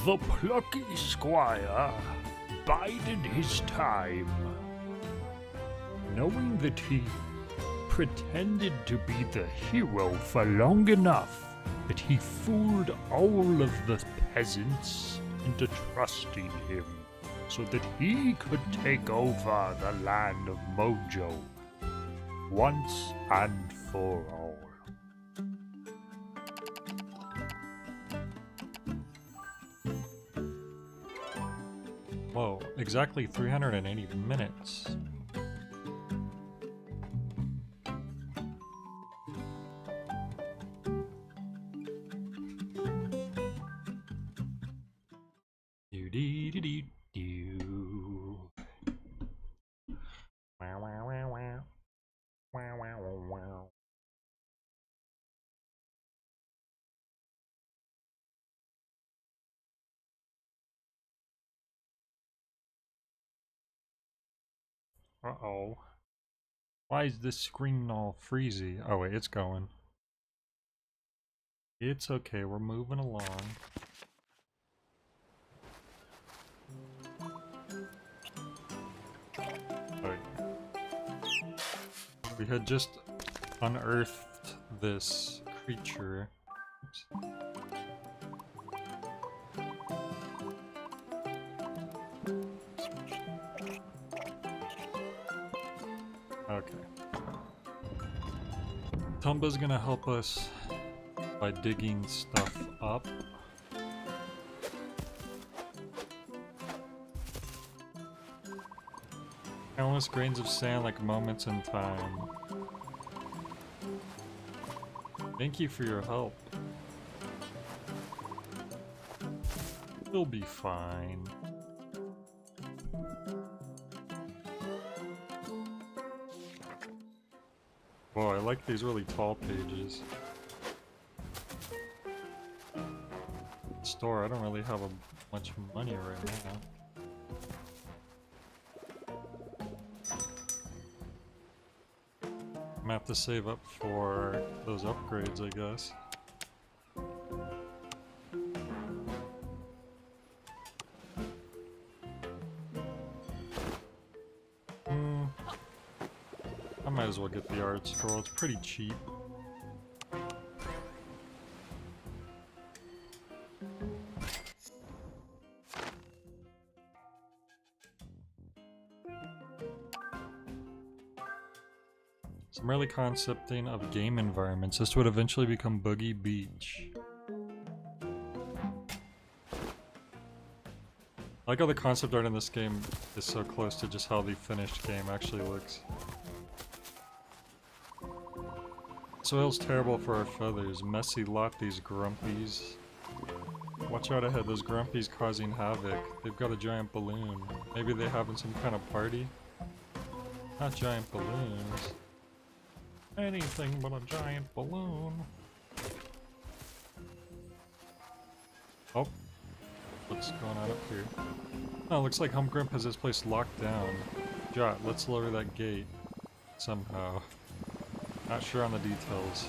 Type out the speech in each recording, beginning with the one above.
The Plucky Squire bided his time, knowing that he pretended to be the hero for long enough that he fooled all of the peasants into trusting him so that he could take over the land of Mojo once and for all. Whoa, exactly 380 minutes. Do-dee-dee-dee-doo. Wow, wow, wow, wow. Wow, wow, wow, wow. Uh-oh. Why is this screen all freezy? Oh wait, it's going. It's okay, we're moving along. Wait. We had just unearthed this creature. Oops. Okay. Tumba's gonna help us by digging stuff up. Countless grains of sand like moments in time. Thank you for your help. You'll be fine. Whoa, I like these really tall pages. Store, I don't really have much money right now. I'm gonna have to save up for those upgrades, I guess. I might as well get the art scroll, it's pretty cheap. So I'm really concepting of game environments. This would eventually become Boogie Beach. I like how the concept art in this game is so close to just how the finished game actually looks. Soil's terrible for our feathers. Messy lot, these grumpies. Watch out ahead, those grumpies causing havoc. They've got a giant balloon. Maybe they having some kind of party? Not giant balloons. Anything but a giant balloon. Oh. What's going on up here? Oh, looks like Humgrimp has this place locked down. Jot, let's lower that gate. Somehow. Not sure on the details.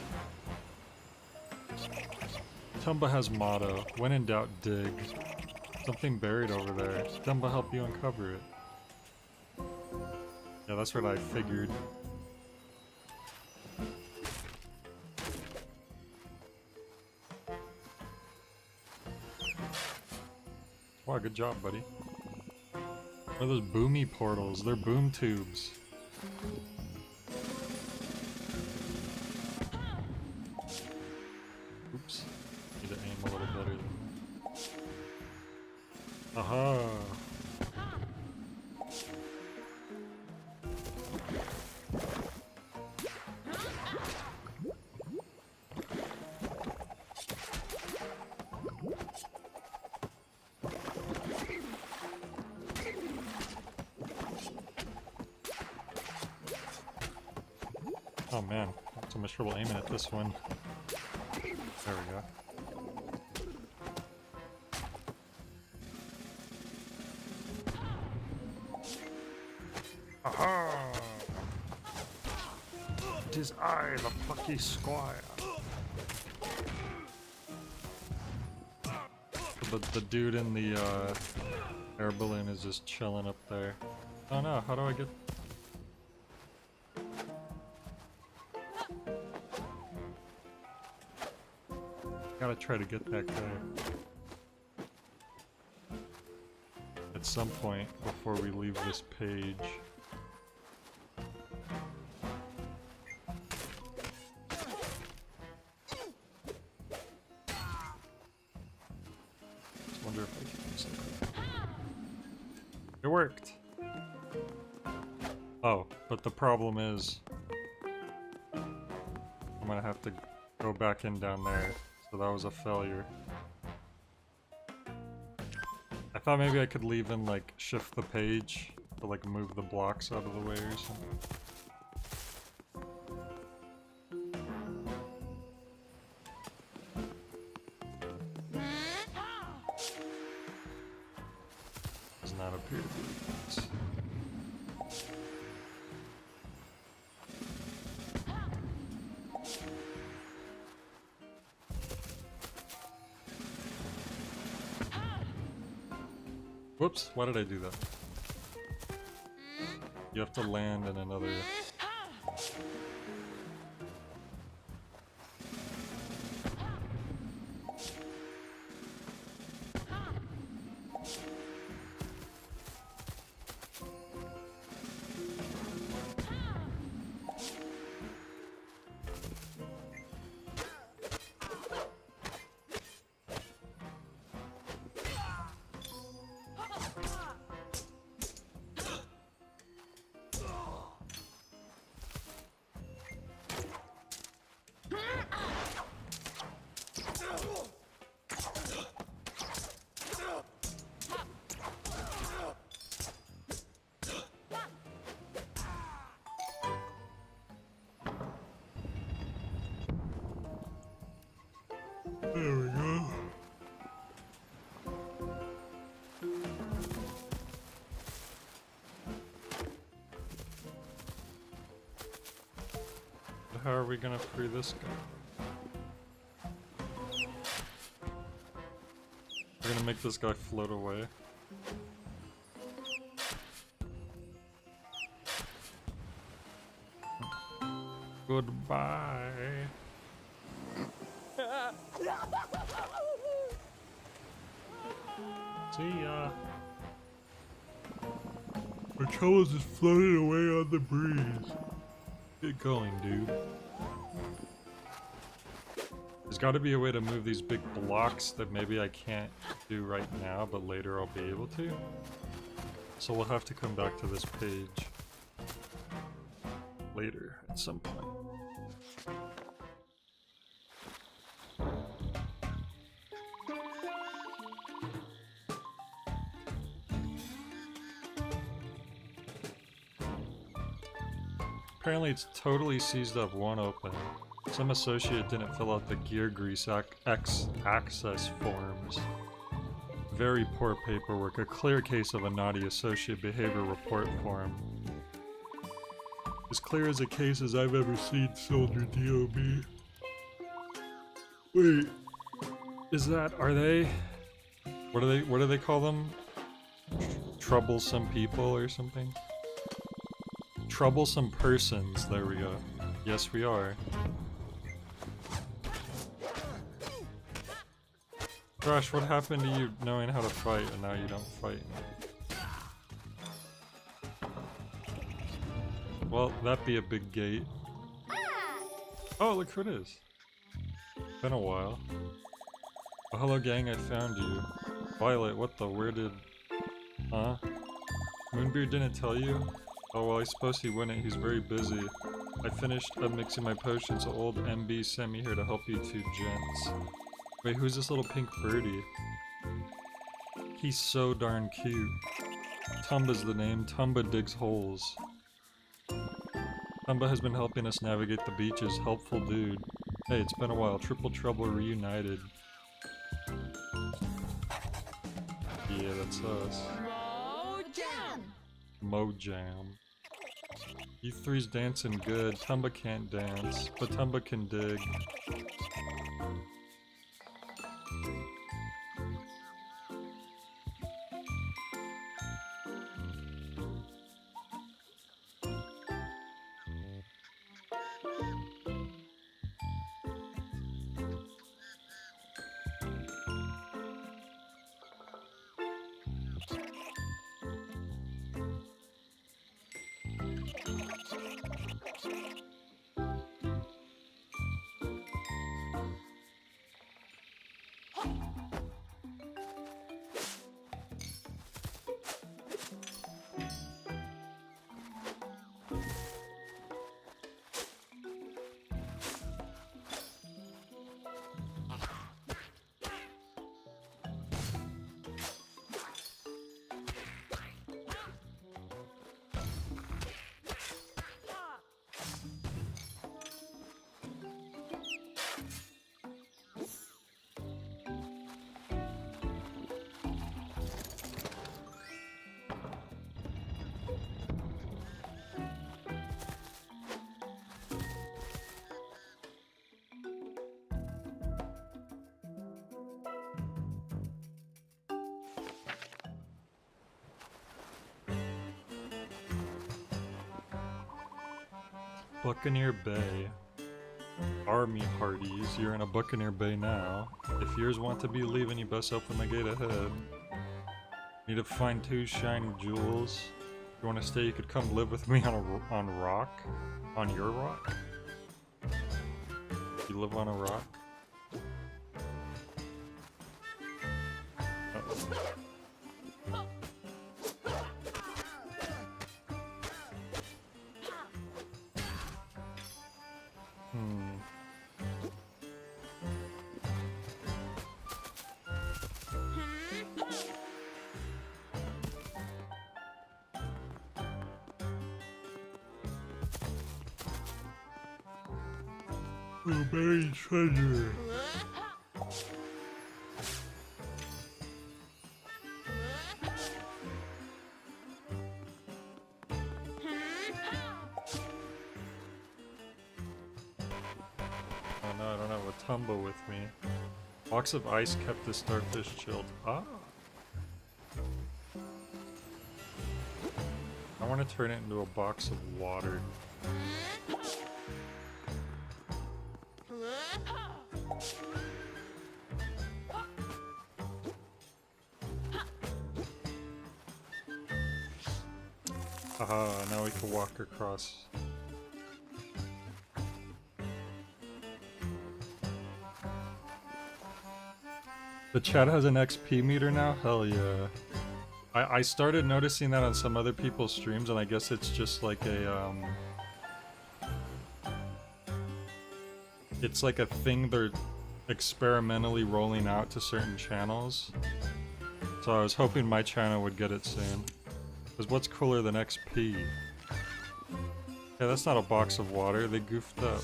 Tumba has motto. When in doubt, dig. Something buried over there. Tumba help you uncover it. Yeah, that's what I figured. Wow, good job, buddy. What are those boomy portals? They're boom tubes. Oops. Need to aim a little better than that. Aha! Oh man, I'm so much trouble aiming at this one. There we go. Aha! It is I, the Plucky Squire. The But the dude in the air balloon is just chilling up there. Oh no, how do I get... Gotta try to get that guy. At some point before we leave this page. Just wonder if I can do something. It worked! Oh, but the problem is I'm gonna have to go back in down there, so that was a failure. I thought maybe I could leave and like shift the page to like move the blocks out of the way or something. Does not appear to be the case. Whoops, why did I do that? You have to land in another... There we go. How are we gonna free this guy? We're gonna make this guy float away. Goodbye. See ya. Our troubles is floating away on the breeze. Get going, dude. There's gotta be a way to move these big blocks that maybe I can't do right now, but later I'll be able to. So we'll have to come back to this page later at some point. Apparently it's totally seized up one open. Some associate didn't fill out the gear grease access forms. Very poor paperwork, a clear case of a naughty associate behavior report form. As clear as a case as I've ever seen, Soldier DOB. Wait, is that, are they, what do they call them? Troublesome people or something? Troublesome persons, there we go. Yes, we are. Gosh, what happened to you knowing how to fight and now you don't fight? Well, that'd be a big gate. Oh, look who it is. Been a while. Oh, hello gang, I found you. Violet, what the, where did... Huh? Moonbeard didn't tell you? Oh, well, I suppose he wouldn't. He's very busy. I finished up mixing my potions, so old MB sent me here to help you two gents. Wait, who's this little pink birdie? He's so darn cute. Tumba's the name. Tumba digs holes. Tumba has been helping us navigate the beaches. Helpful dude. Hey, it's been a while. Triple Trouble reunited. Yeah, that's us. Mojam. You three's dancing good. Tumba can't dance, but Tumba can dig. Buccaneer Bay. Army hearties, you're in a Buccaneer Bay now. If yours want to be leaving, you best open the gate ahead. Need to find 2 shiny jewels. If you want to stay, you could come live with me on rock. On your rock? You live on a rock? Uh-oh. Buried treasure. Oh no, I don't have a tumble with me. Box of ice kept the starfish chilled. Ah. I want to turn it into a box of water. Haha, now we can walk across. The chat has an XP meter now? Hell yeah. I started noticing that on some other people's streams, and I guess it's just like a, it's like a thing they're experimentally rolling out to certain channels. So I was hoping my channel would get it soon. Because what's cooler than XP? Yeah, that's not a box of water, they goofed up.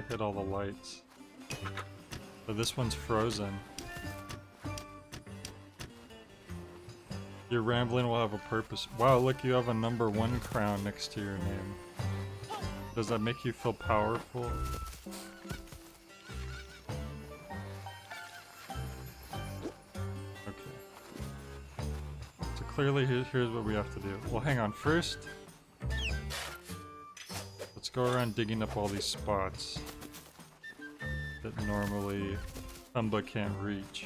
Hit all the lights. So this one's frozen. Your rambling will have a purpose. Wow, look, you have a #1 crown next to your name. Does that make you feel powerful? Okay. So clearly here's what we have to do. Well, hang on. First, let's go around digging up all these spots that normally Tumba can't reach.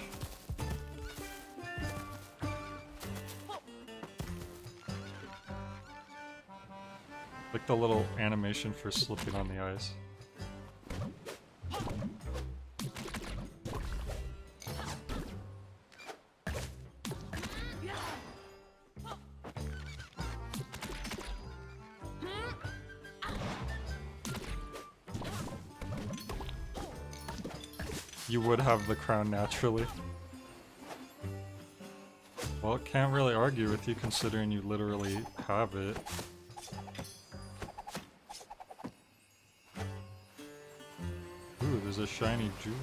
Like the little animation for slipping on the ice. You would have the crown naturally. Well, can't really argue with you considering you literally have it. Ooh, there's a shiny jewel.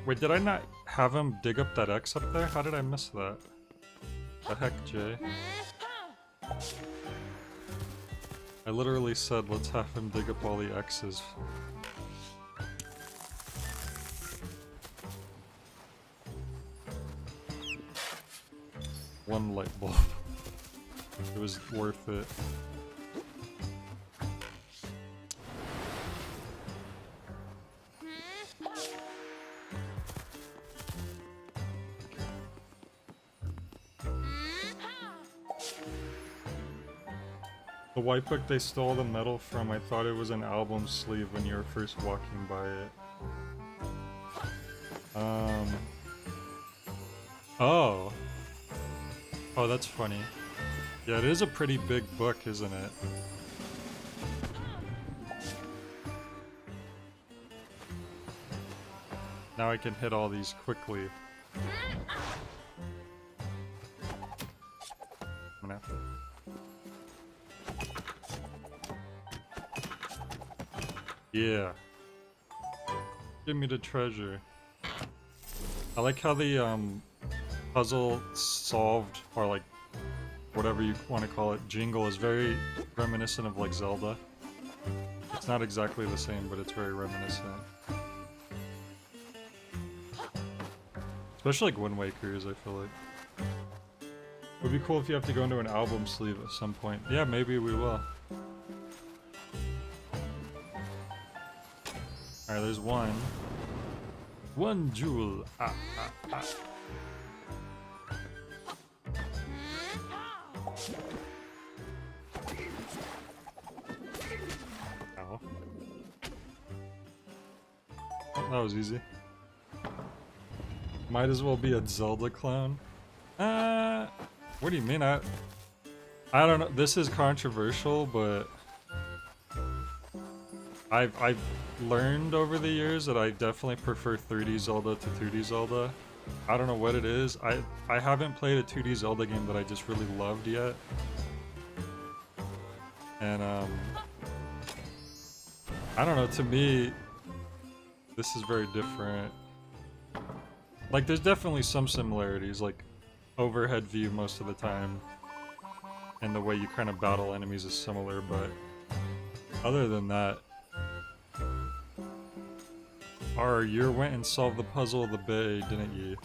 Wait, did I not have him dig up that X up there? How did I miss that? The heck, Jay? I literally said, let's have him dig up all the X's. One light bulb. It was worth it. The white book they stole the metal from, I thought it was an album sleeve when you were first walking by it. Oh. Oh, that's funny. Yeah, it is a pretty big book, isn't it? Now I can hit all these quickly. I'm gonna have to... Yeah. Give me the treasure. I like how the puzzle solved, or like whatever you want to call it, jingle is very reminiscent of like Zelda. It's not exactly the same, but it's very reminiscent. Especially like Wind Waker's, I feel like. It would be cool if you have to go into an album sleeve at some point. Yeah, maybe we will. Alright, there's one. One jewel. Ah, ah, ah. Ow. Oh, that was easy. Might as well be a Zelda clone. What do you mean? I don't know. This is controversial, but I've learned over the years that I definitely prefer 3D Zelda to 2D Zelda. I don't know what it is. I haven't played a 2D Zelda game that I just really loved yet. And I don't know, to me this is very different. Like there's definitely some similarities, like overhead view most of the time, and the way you kind of battle enemies is similar, but other than that, you went and solved the puzzle of the bay, didn't you?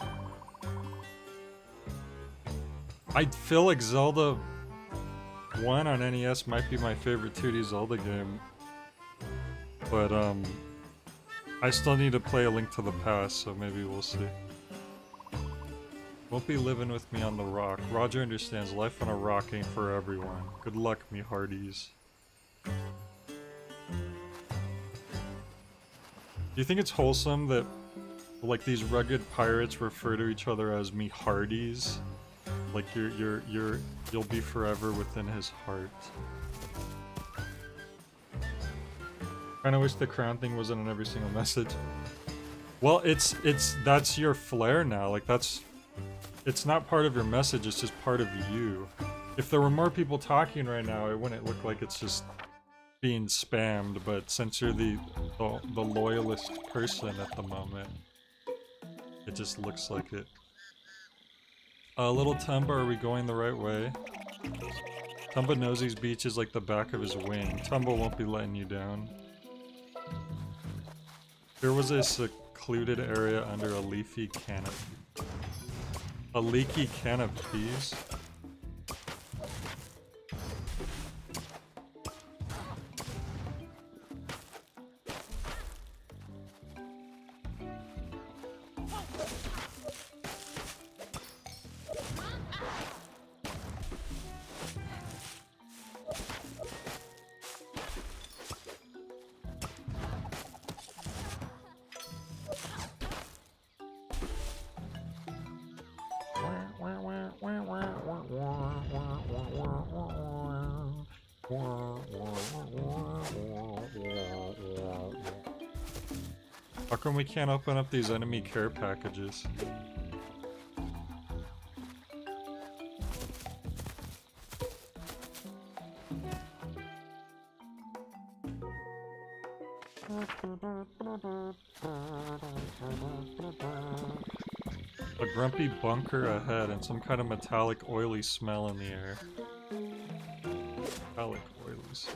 I feel like Zelda 1 on NES might be my favorite 2D Zelda game, but I still need to play A Link to the Past, so maybe we'll see. Won't be living with me on the rock. Roger understands life on a rock ain't for everyone. Good luck, me hearties. Do you think it's wholesome that, like, these rugged pirates refer to each other as me hearties? Like you'll be forever within his heart. Kinda wish the crown thing wasn't in every single message. Well, that's your flair now. Like it's not part of your message, it's just part of you. If there were more people talking right now, it wouldn't look like it's just being spammed, but since you're the loyalist person at the moment, it just looks like it. Little Tumba, are we going the right way? Tumba knows these beaches like the back of his wing. Tumba won't be letting you down. Here was a secluded area under a leafy canopy. A leaky can of peas? How come we can't open up these enemy care packages? A grumpy bunker ahead and some kind of metallic oily smell in the air. Metallic oily smell.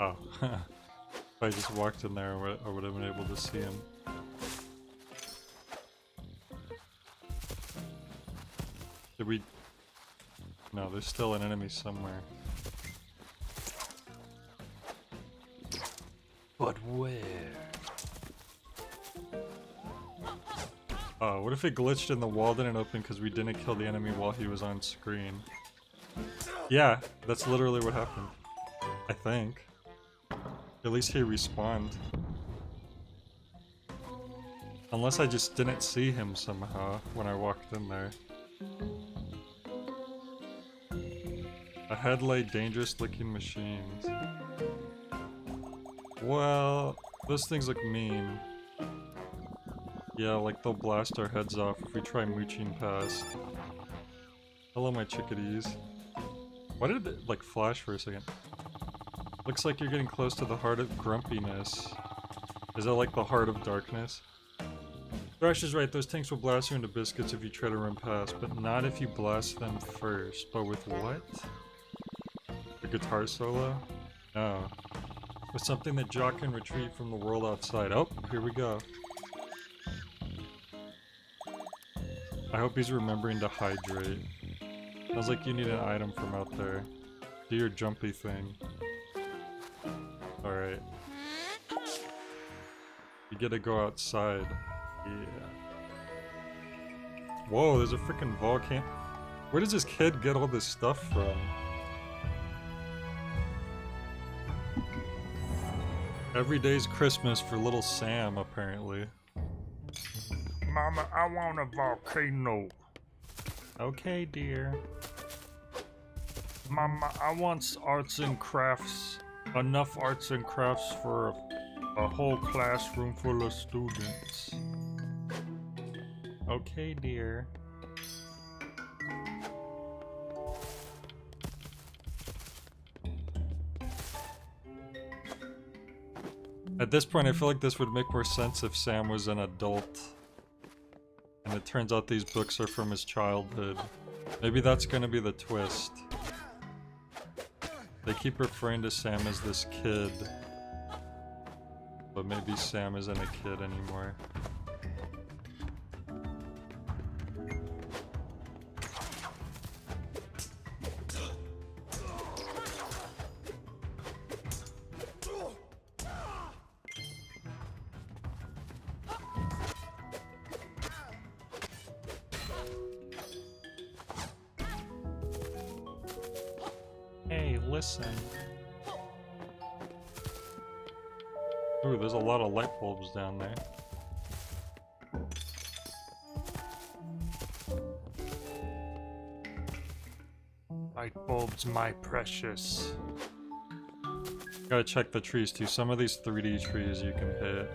Oh. If I just walked in there, I would have been able to see him. Did we... No, there's still an enemy somewhere. But where? Oh, what if it glitched and the wall didn't open because we didn't kill the enemy while he was on screen? Yeah, that's literally what happened. I think. At least he respawned. Unless I just didn't see him somehow when I walked in there. Ahead lay dangerous looking machines. Well, those things look mean. Yeah, like they'll blast our heads off if we try mooching past. Hello, my chickadees. Why did it, like, flash for a second? Looks like you're getting close to the heart of grumpiness. Is that like the heart of darkness? Thrash is right, those tanks will blast you into biscuits if you try to run past, but not if you blast them first. But with what? A guitar solo? No. With something that Jock can retrieve from the world outside. Oh, here we go. I hope he's remembering to hydrate. Sounds like you need an item from out there. Do your jumpy thing. Alright. You get to go outside. Yeah. Whoa, there's a freaking volcano. Where does this kid get all this stuff from? Every day's Christmas for little Sam, apparently. Mama, I want a volcano. Okay, dear. Mama, I want arts and crafts. Enough arts and crafts for a whole classroom full of students. Okay, dear. At this point, I feel like this would make more sense if Sam was an adult. And it turns out these books are from his childhood. Maybe that's gonna be the twist. They keep referring to Sam as this kid. But maybe Sam isn't a kid anymore. Hey, listen. Ooh, there's a lot of light bulbs down there. Light bulbs, my precious. Gotta check the trees too. Some of these 3D trees you can hit.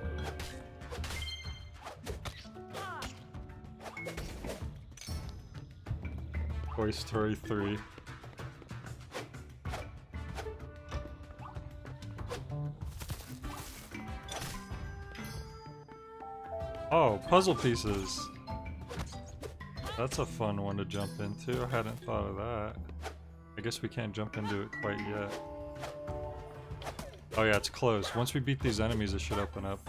Toy Story 3. Oh, puzzle pieces! That's a fun one to jump into. I hadn't thought of that. I guess we can't jump into it quite yet. Oh yeah, it's closed. Once we beat these enemies, it should open up.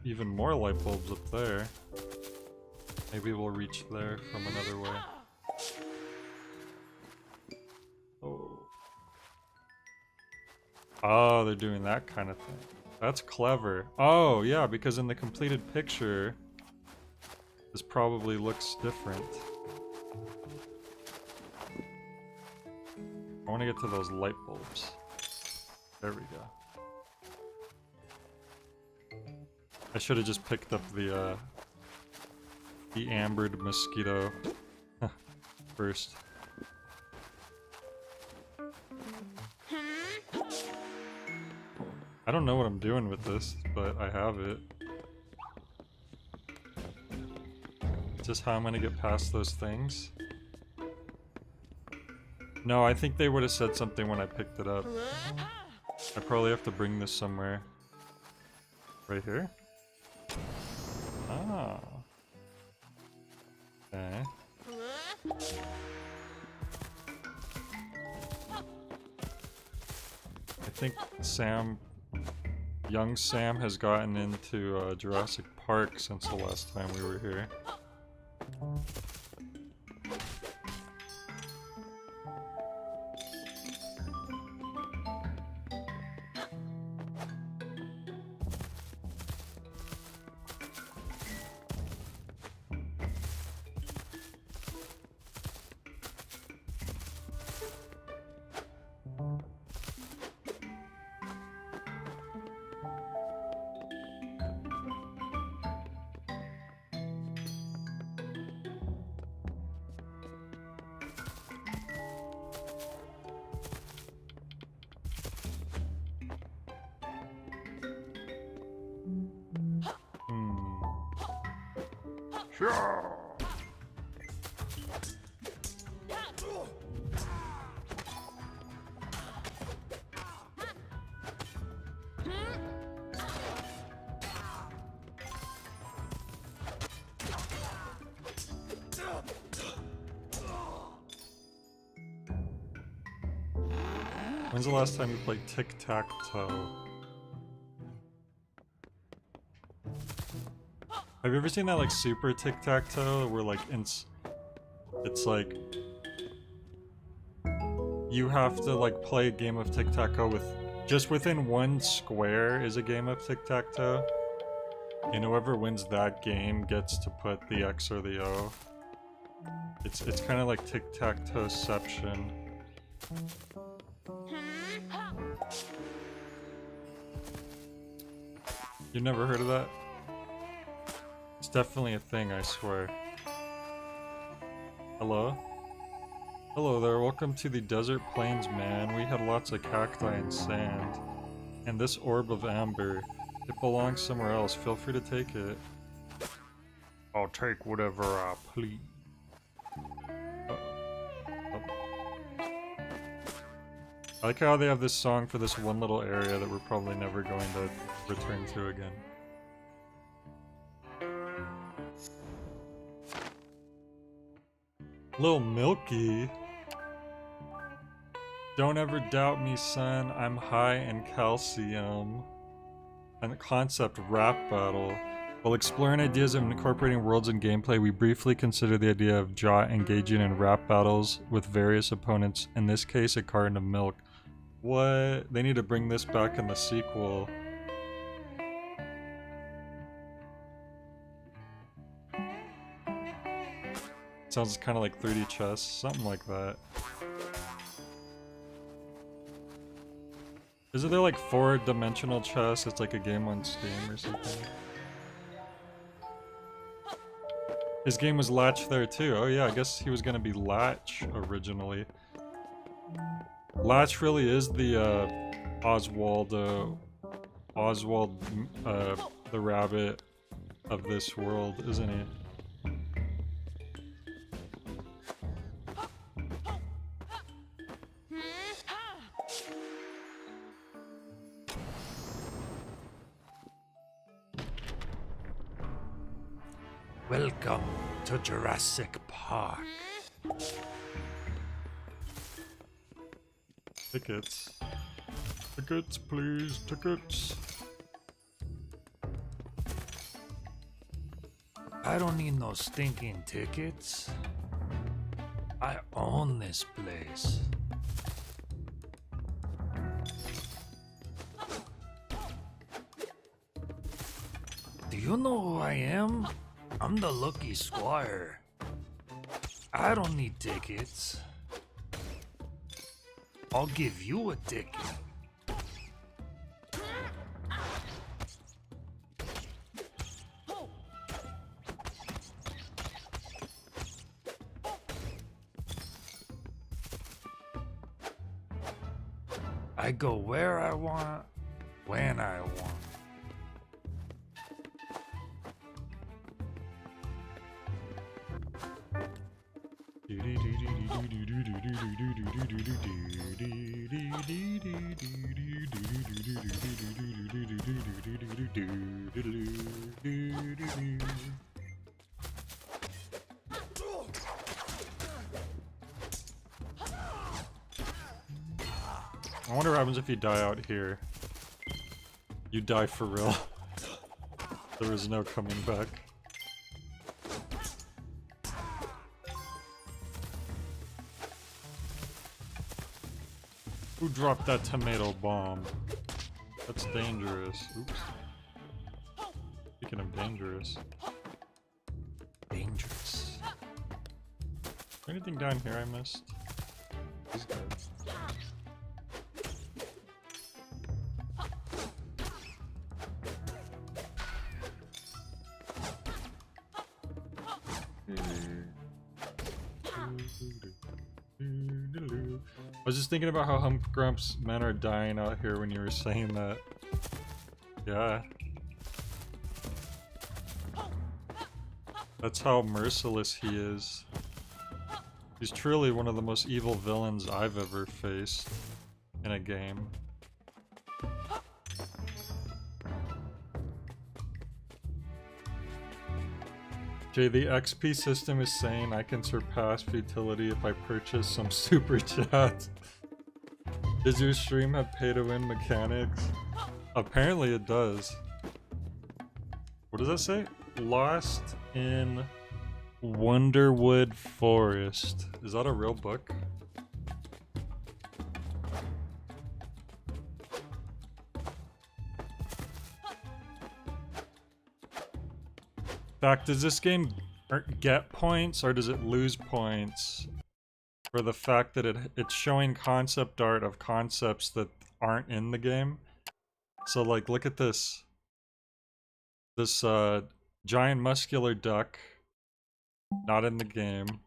Even more light bulbs up there. Maybe we'll reach there from another way. Oh. Oh, they're doing that kind of thing. That's clever. Oh, yeah, because in the completed picture, this probably looks different. I want to get to those light bulbs. There we go. I should have just picked up the ambered mosquito first. I don't know what I'm doing with this, but I have it. just how I'm gonna get past those things? No, I think they would have said something when I picked it up. I probably have to bring this somewhere. Right here? Ah. Okay. I think young Sam has gotten into Jurassic Park since the last time we were here. Sure. When's the last time you played tic-tac-toe? Have you ever seen that like super tic-tac-toe where like it's like you have to like play a game of tic-tac-toe with just within one square is a game of tic-tac-toe, and whoever wins that game gets to put the X or the O. It's kind of like tic-tac-toe-ception. You never heard of that? It's definitely a thing, I swear. Hello? Hello there, welcome to the desert plains, man. We had lots of cacti and sand. And this orb of amber. It belongs somewhere else, feel free to take it. I'll take whatever I please. I like how they have this song for this one little area that we're probably never going to return to again. Little Milky. Don't ever doubt me, son. I'm high in calcium. And the concept rap battle. While exploring ideas of incorporating worlds and gameplay, we briefly considered the idea of Jot engaging in rap battles with various opponents, in this case a carton of milk. What? They need to bring this back in the sequel. Sounds kind of like 3D chess, something like that. Isn't there like 4-dimensional chess? It's like a game on Steam or something. His game was Latch there too. Oh yeah, I guess he was gonna be Latch originally. Latch really is the Oswald the rabbit of this world, isn't he? Welcome to Jurassic Park. Tickets. Tickets, please. Tickets. I don't need no stinking tickets. I own this place. Do you know who I am? I'm the lucky Squire. I don't need tickets. I'll give you a ticket. I go where I want, when I want. I wonder what happens if you die out here. You die for real. There is no coming back. Who dropped that tomato bomb? That's dangerous. Oops. Speaking of dangerous. Dangerous. Anything down here I missed? These guys. I was just thinking about how Hump Grump's men are dying out here when you were saying that. Yeah. That's how merciless he is. He's truly one of the most evil villains I've ever faced in a game. Jay, the XP system is saying I can surpass futility if I purchase some super chats. Does your stream have pay-to-win mechanics? Apparently it does. What does that say? Lost in Wonderwood Forest. Is that a real book? In fact, does this game get points or does it lose points for the fact that it's showing concept art of concepts that aren't in the game? So like, look at this. This giant muscular duck, not in the game.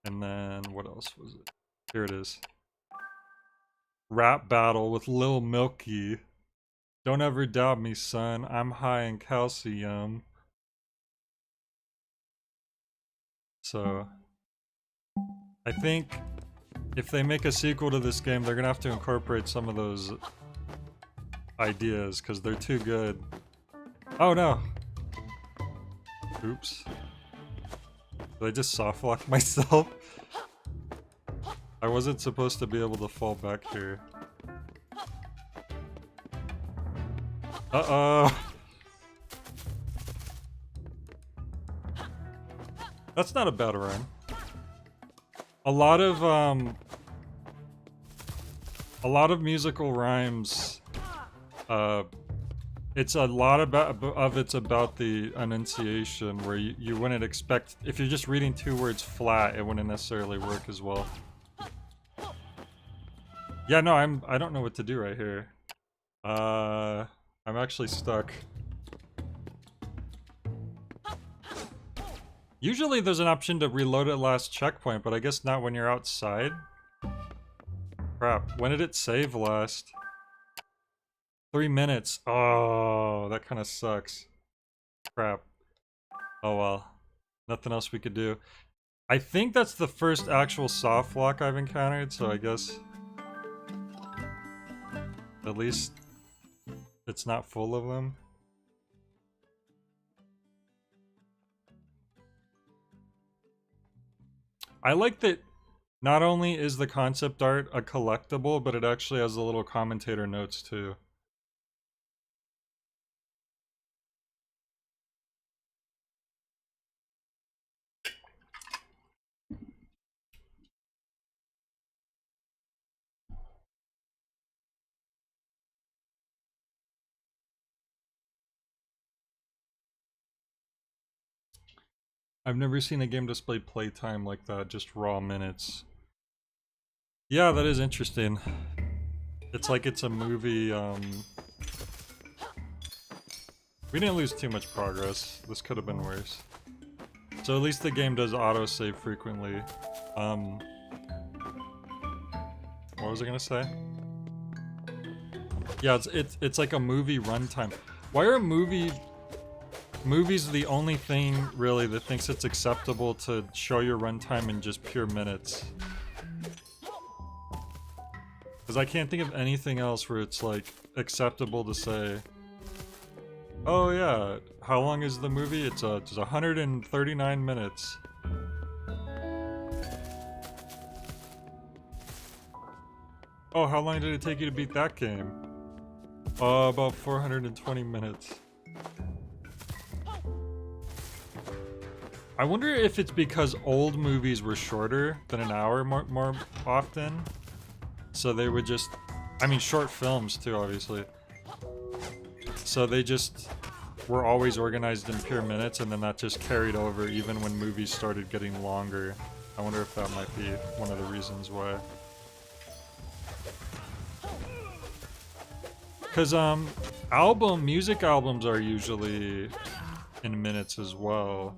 And then what else was it? Here it is. Rap battle with Lil Milky. Don't ever doubt me, son. I'm high in calcium. So, I think if they make a sequel to this game, they're gonna have to incorporate some of those ideas, because they're too good. Oh no! Oops. Did I just softlock myself? I wasn't supposed to be able to fall back here. Uh-oh! That's not a bad run. A lot of musical rhymes, it's a lot of it's about the enunciation, where you wouldn't expect, if you're just reading two words flat, it wouldn't necessarily work as well. Yeah, no, I don't know what to do right here. I'm actually stuck. Usually there's an option to reload at last checkpoint, but I guess not when you're outside. Crap, when did it save last? 3 minutes. Oh, that kind of sucks. Crap. Oh well. Nothing else we could do. I think that's the first actual soft lock I've encountered, so I guess at least it's not full of them. I like that not only is the concept art a collectible, but it actually has the little commentator notes too. I've never seen a game display playtime like that, just raw minutes. Yeah, that is interesting. It's like it's a movie, we didn't lose too much progress. This could have been worse. So at least the game does autosave frequently. What was I gonna say? Yeah, it's like a movie runtime. Why are movie movies are the only thing really that thinks it's acceptable to show your runtime in just pure minutes. Because I can't think of anything else where it's like acceptable to say, oh yeah, how long is the movie? It's 139 minutes. Oh, how long did it take you to beat that game? About 420 minutes. I wonder if it's because old movies were shorter than an hour more often. So they would just... I mean, short films too, obviously. So they just were always organized in pure minutes, and then that just carried over even when movies started getting longer. I wonder if that might be one of the reasons why. Because, music albums are usually in minutes as well.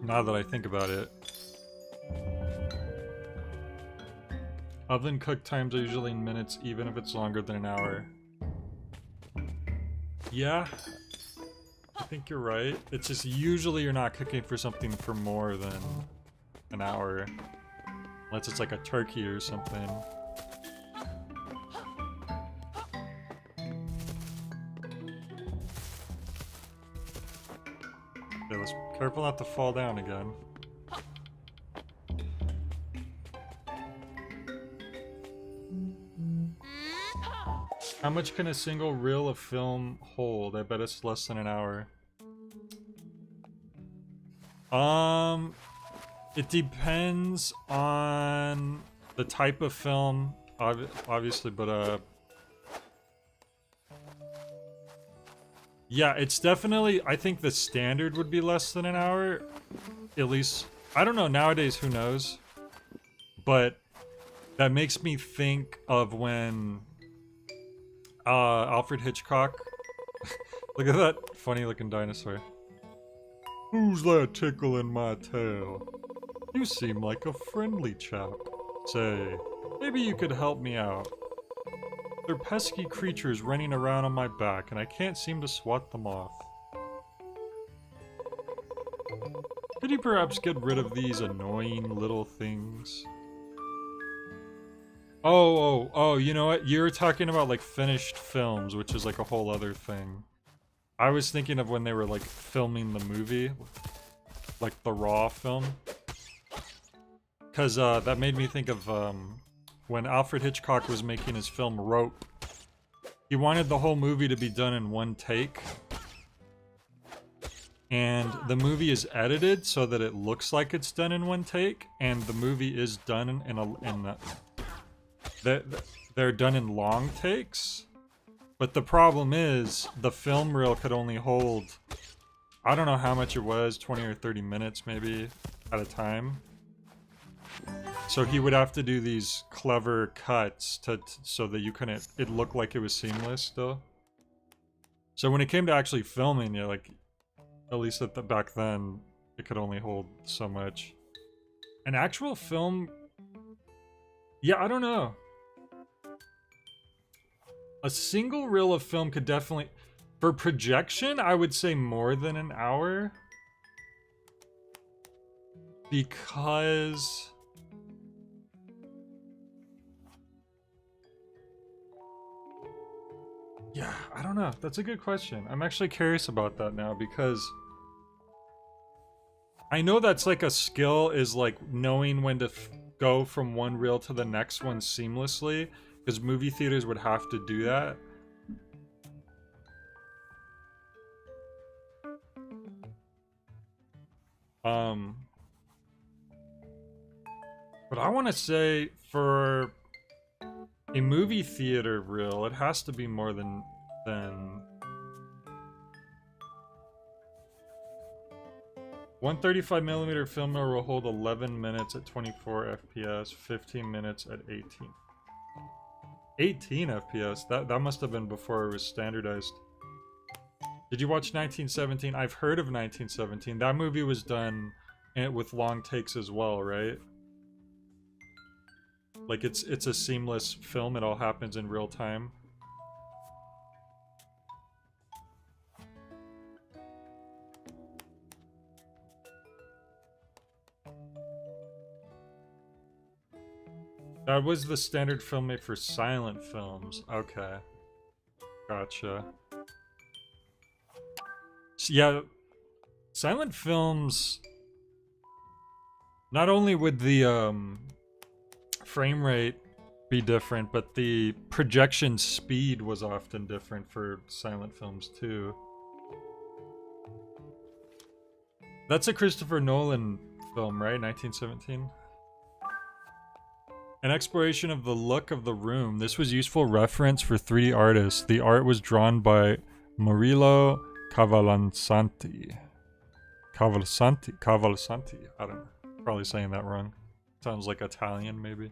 Now that I think about it. Oven cook times are usually in minutes, even if it's longer than an hour. Yeah. I think you're right. It's just usually you're not cooking for something for more than an hour. Unless it's like a turkey or something. Okay, let's be careful not to fall down again. How much can a single reel of film hold? I bet it's less than an hour. It depends on the type of film, obviously, but yeah, it's definitely, I think the standard would be less than an hour. At least, I don't know, nowadays, who knows? But that makes me think of when Alfred Hitchcock. Look at that funny looking dinosaur. Who's that tickling my tail? You seem like a friendly chap. Say, maybe you could help me out. They're pesky creatures running around on my back, and I can't seem to swat them off. Could you perhaps get rid of these annoying little things? Oh, you know what? You're talking about like finished films, which is like a whole other thing. I was thinking of when they were like filming the movie, like the raw film. Because that made me think of when Alfred Hitchcock was making his film Rope. He wanted the whole movie to be done in one take. And the movie is edited so that it looks like it's done in one take, and the movie is done they're done in long takes. But the problem is, the film reel could only hold, I don't know how much it was, 20 or 30 minutes maybe, at a time. So he would have to do these clever cuts so that you couldn't, it looked like it was seamless still. So when it came to actually filming, yeah, like, at least back then, it could only hold so much. An actual film, yeah, I don't know. A single reel of film could definitely... For projection, I would say more than an hour. Because... Yeah, I don't know. That's a good question. I'm actually curious about that now, because... I know that's like a skill, is like knowing when to go from one reel to the next one seamlessly. Because movie theaters would have to do that. But I want to say for a movie theater reel, it has to be more than 135mm film reel will hold 11 minutes at 24 FPS, 15 minutes at 18. 18 FPS? That must have been before it was standardized. Did you watch 1917? I've heard of 1917. That movie was done with long takes as well, right? Like it's a seamless film. It all happens in real time. That was the standard film made for silent films. Okay. Gotcha. Yeah, silent films, not only would the frame rate be different, but the projection speed was often different for silent films too. That's a Christopher Nolan film, right? 1917? An exploration of the look of the room. This was useful reference for 3D artists. The art was drawn by Murillo Cavalcanti. Cavalcanti. I don't know. Probably saying that wrong. Sounds like Italian, maybe.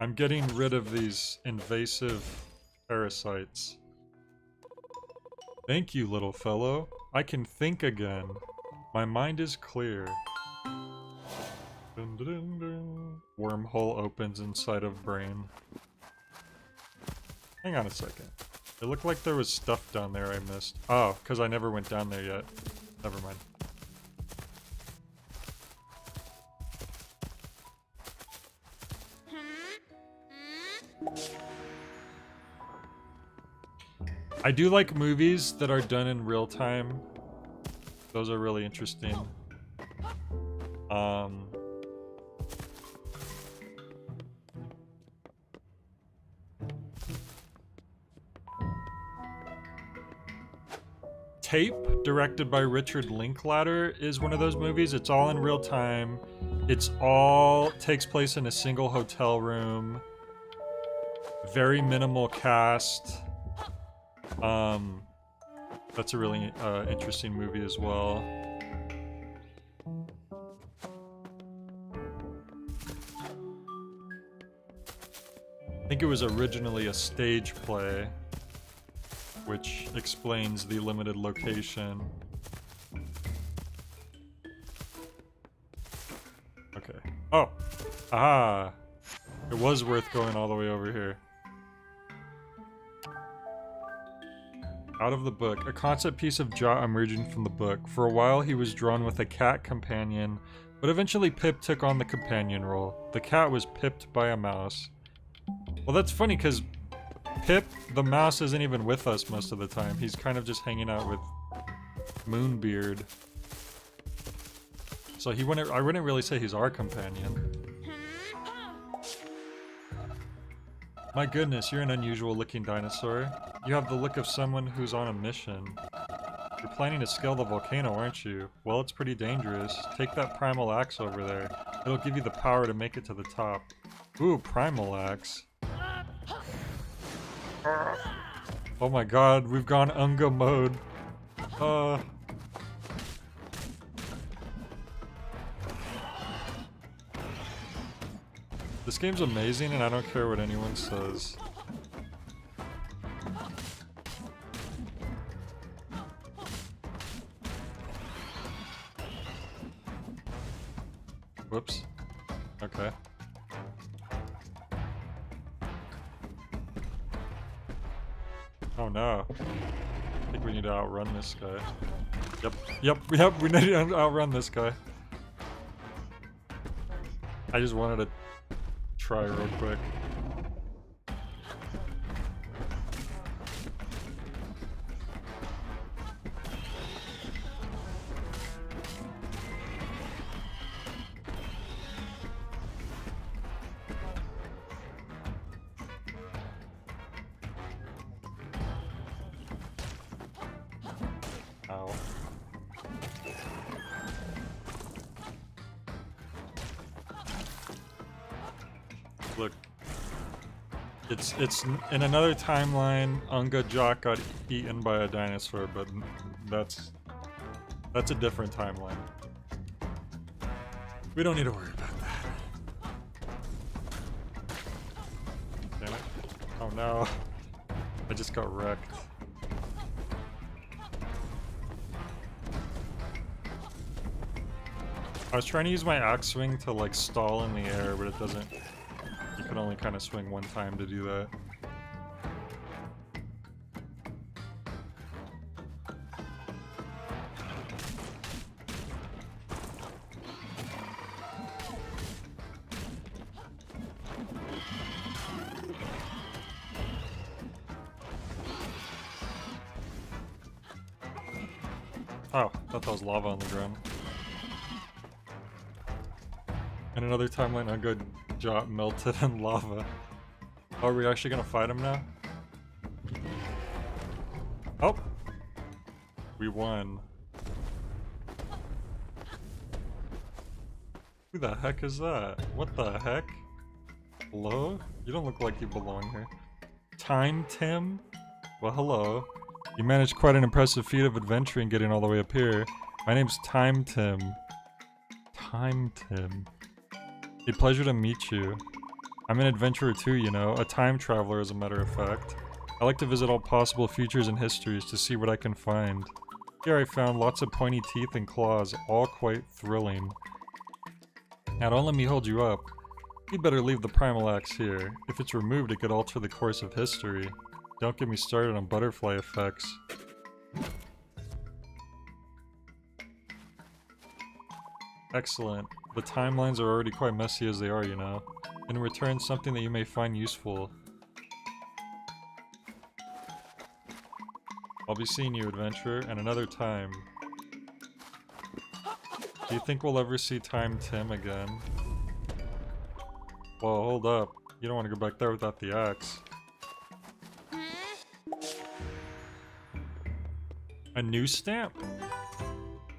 I'm getting rid of these invasive parasites. Thank you, little fellow. I can think again. My mind is clear. Dun, dun, dun, dun. Wormhole opens inside of brain. Hang on a second. It looked like there was stuff down there I missed. Oh, because I never went down there yet. Never mind. I do like movies that are done in real time. Those are really interesting. Tape, directed by Richard Linklater, is one of those movies. It's all in real time. It's all takes place in a single hotel room. Very minimal cast. That's a really interesting movie as well. I think it was originally a stage play, which explains the limited location. Okay. Oh! Aha! It was worth going all the way over here. Out of the book. A concept piece of Jot emerging from the book. For a while he was drawn with a cat companion, but eventually Pip took on the companion role. The cat was pipped by a mouse. Well, that's funny because Pip, the mouse, isn't even with us most of the time. He's kind of just hanging out with Moonbeard. So I wouldn't really say he's our companion. My goodness, you're an unusual looking dinosaur. You have the look of someone who's on a mission. You're planning to scale the volcano, aren't you? Well, it's pretty dangerous. Take that primal axe over there. It'll give you the power to make it to the top. Ooh, primal axe. Oh my god, we've gone Unga mode. This game's amazing and I don't care what anyone says. Whoops. Okay. Oh no. I think we need to outrun this guy. Yep, we need to outrun this guy. I just wanted to try real quick. Ow. Look, it's in another timeline. Unga Jock got eaten by a dinosaur, but that's a different timeline. We don't need to worry about that. Damn it! Oh no! I just got wrecked. I was trying to use my axe swing to like stall in the air, but it doesn't. You can only kind of swing one time to do that. Oh, I thought that was lava on the ground. In another timeline, a good jot melted in lava. Oh, are we actually gonna fight him now? Oh! We won. Who the heck is that? What the heck? Hello? You don't look like you belong here. Time Tim? Well, hello. You managed quite an impressive feat of adventuring getting all the way up here. My name's Time Tim. Time Tim. A pleasure to meet you. I'm an adventurer too, you know, a time traveler as a matter of fact. I like to visit all possible futures and histories to see what I can find. Here I found lots of pointy teeth and claws, all quite thrilling. Now don't let me hold you up. You'd better leave the primal axe here. If it's removed, it could alter the course of history. Don't get me started on butterfly effects. Excellent. The timelines are already quite messy as they are, you know. In return, something that you may find useful. I'll be seeing you, adventurer, and another time. Do you think we'll ever see Time Tim again? Whoa, hold up. You don't want to go back there without the axe. A new stamp?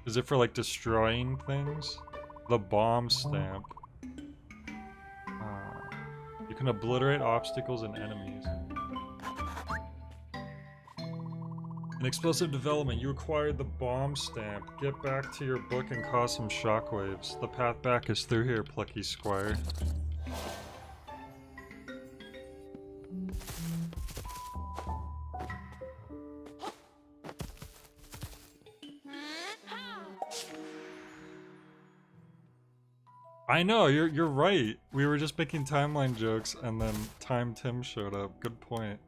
Is it for like destroying things? The bomb stamp. You can obliterate obstacles and enemies. An explosive development. You acquired the bomb stamp. Get back to your book and cause some shockwaves. The path back is through here, Plucky Squire. I know, you're right. We were just making timeline jokes and then Time Tim showed up. Good point.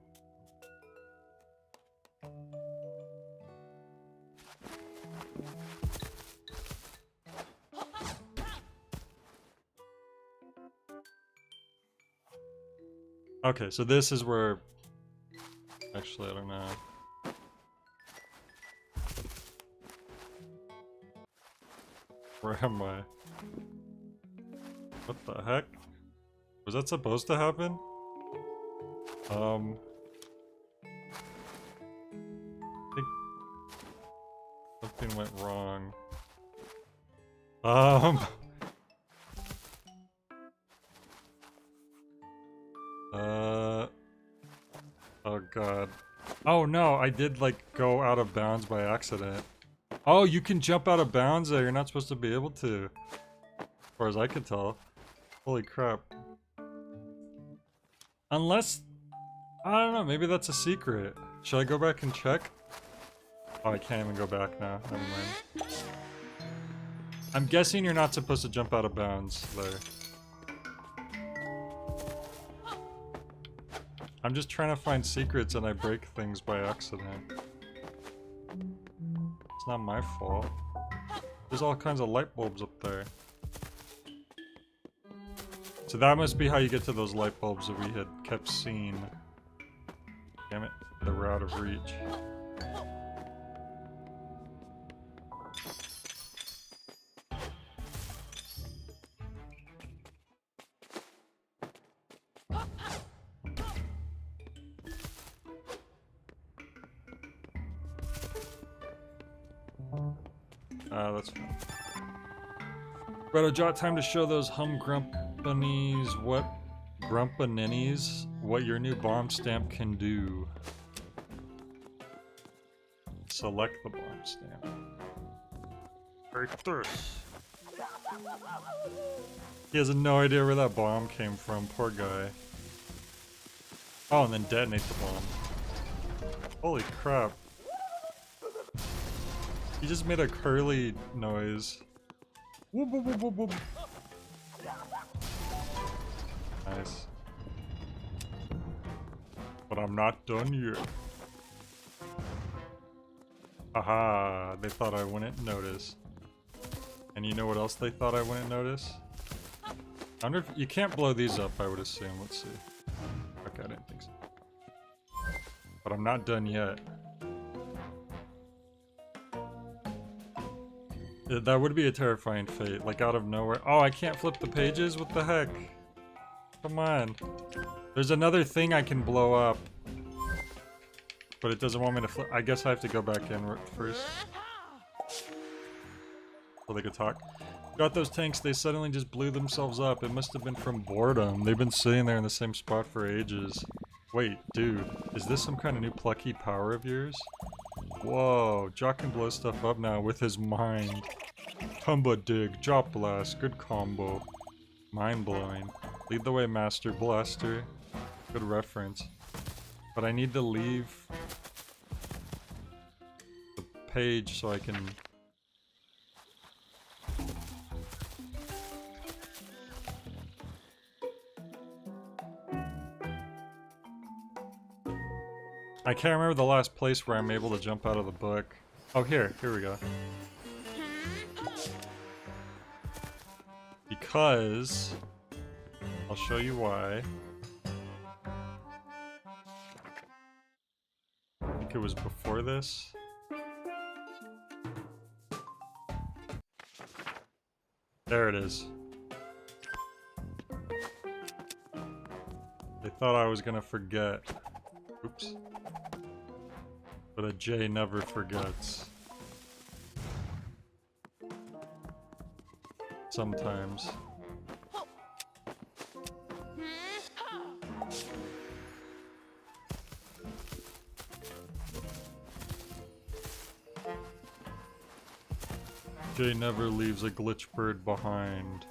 Okay, so this is where... Actually, I don't know. Where am I? What the heck? Was that supposed to happen? I think something went wrong. Oh god. Oh no, I did like go out of bounds by accident. Oh, you can jump out of bounds there, you're not supposed to be able to. As far as I could tell. Holy crap. Unless... I don't know, maybe that's a secret. Should I go back and check? Oh, I can't even go back now. Never mind. I'm guessing you're not supposed to jump out of bounds there. I'm just trying to find secrets and I break things by accident. It's not my fault. There's all kinds of light bulbs up there. So that must be how you get to those light bulbs that we had kept seeing. Damn it, they were out of reach. That's fine. Better jot time to show those humgrumpanies what your new bomb stamp can do. Select the bomb stamp. Take this. He has no idea where that bomb came from, poor guy. Oh, and then detonate the bomb. Holy crap. He just made a curly noise. Whoop, whoop, whoop, whoop, whoop. Nice. But I'm not done yet. Aha, they thought I wouldn't notice. And you know what else they thought I wouldn't notice? I wonder if you can't blow these up, I would assume. Let's see. Okay, I didn't think so. But I'm not done yet. That would be a terrifying fate, like out of nowhere. Oh, I can't flip the pages? What the heck? Come on. There's another thing I can blow up. But it doesn't want me to flip. I guess I have to go back in first. So they could talk. Got those tanks, they suddenly just blew themselves up. It must have been from boredom. They've been sitting there in the same spot for ages. Wait, dude. Is this some kind of new plucky power of yours? Whoa, Jock can blow stuff up now with his mind. Tumba dig, Drop Blast, good combo. Mind blowing. Lead the way, Master Blaster. Good reference. But I need to leave the page so I can... I can't remember the last place where I'm able to jump out of the book. Oh, here we go. Because... I'll show you why. I think it was before this. There it is. They thought I was gonna forget. Oops. But a J never forgets. Sometimes. J never leaves a glitch bird behind.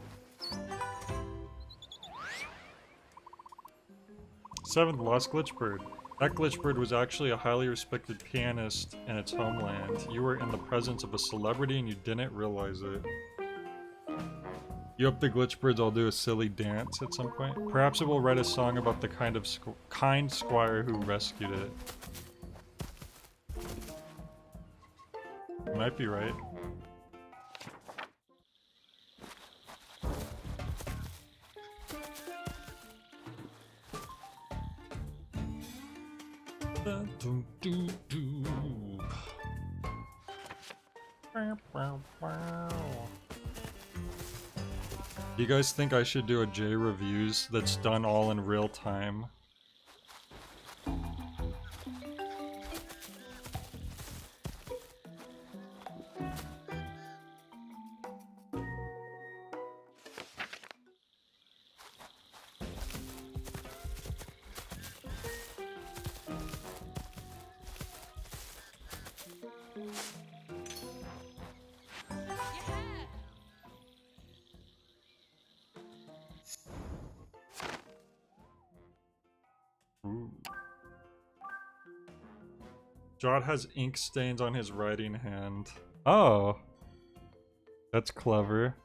7th Lost Glitch Bird. That glitch bird was actually a highly respected pianist in its homeland. You were in the presence of a celebrity and you didn't realize it. You hope the glitch birds all do a silly dance at some point? Perhaps it will write a song about the kind squire who rescued it. You might be right. Do you guys think I should do a J reviews that's done all in real time? Ooh. Jot has ink stains on his writing hand. Oh! That's clever.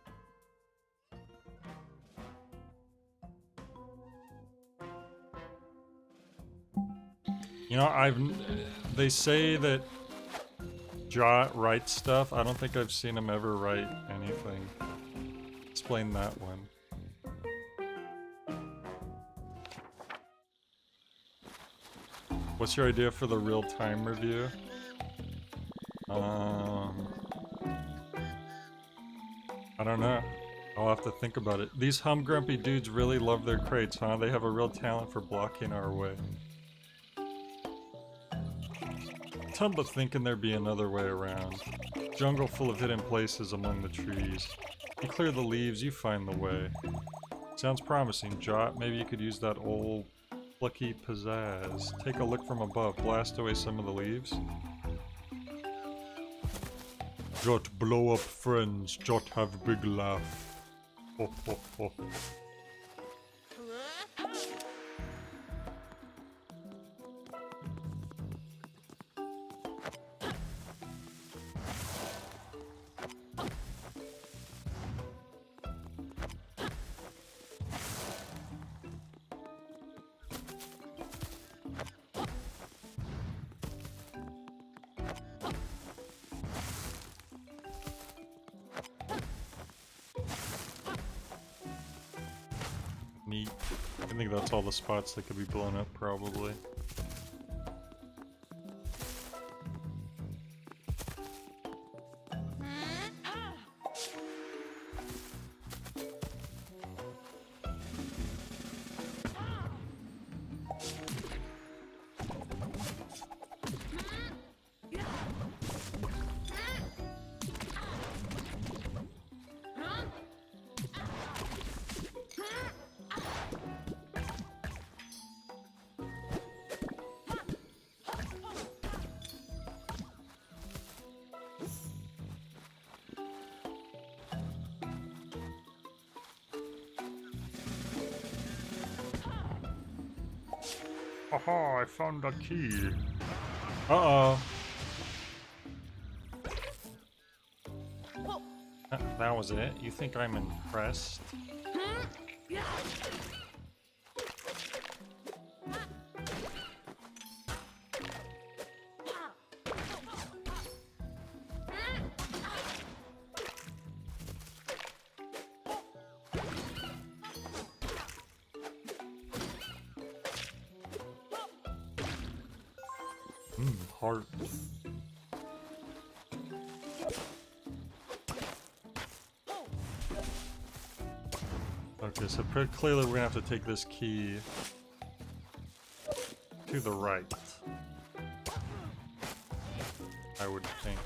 You know, they say that Jot writes stuff. I don't think I've seen him ever write anything. Explain that one. What's your idea for the real-time review? I don't know. I'll have to think about it. These humgrumpy dudes really love their crates, huh? They have a real talent for blocking our way. Tumba thinking there'd be another way around. Jungle full of hidden places among the trees. You clear the leaves, you find the way. Sounds promising, Jot. Maybe you could use that old Plucky pizzazz. Take a look from above, blast away some of the leaves. Jot blow up friends, Jot have big laugh. Ho ho ho. Neat. I think that's all the spots that could be blown up, probably. Haha, I found a key. Uh-oh. That was it? You think I'm impressed? Heart. Okay, so pretty clearly we're gonna have to take this key to the right. I would think.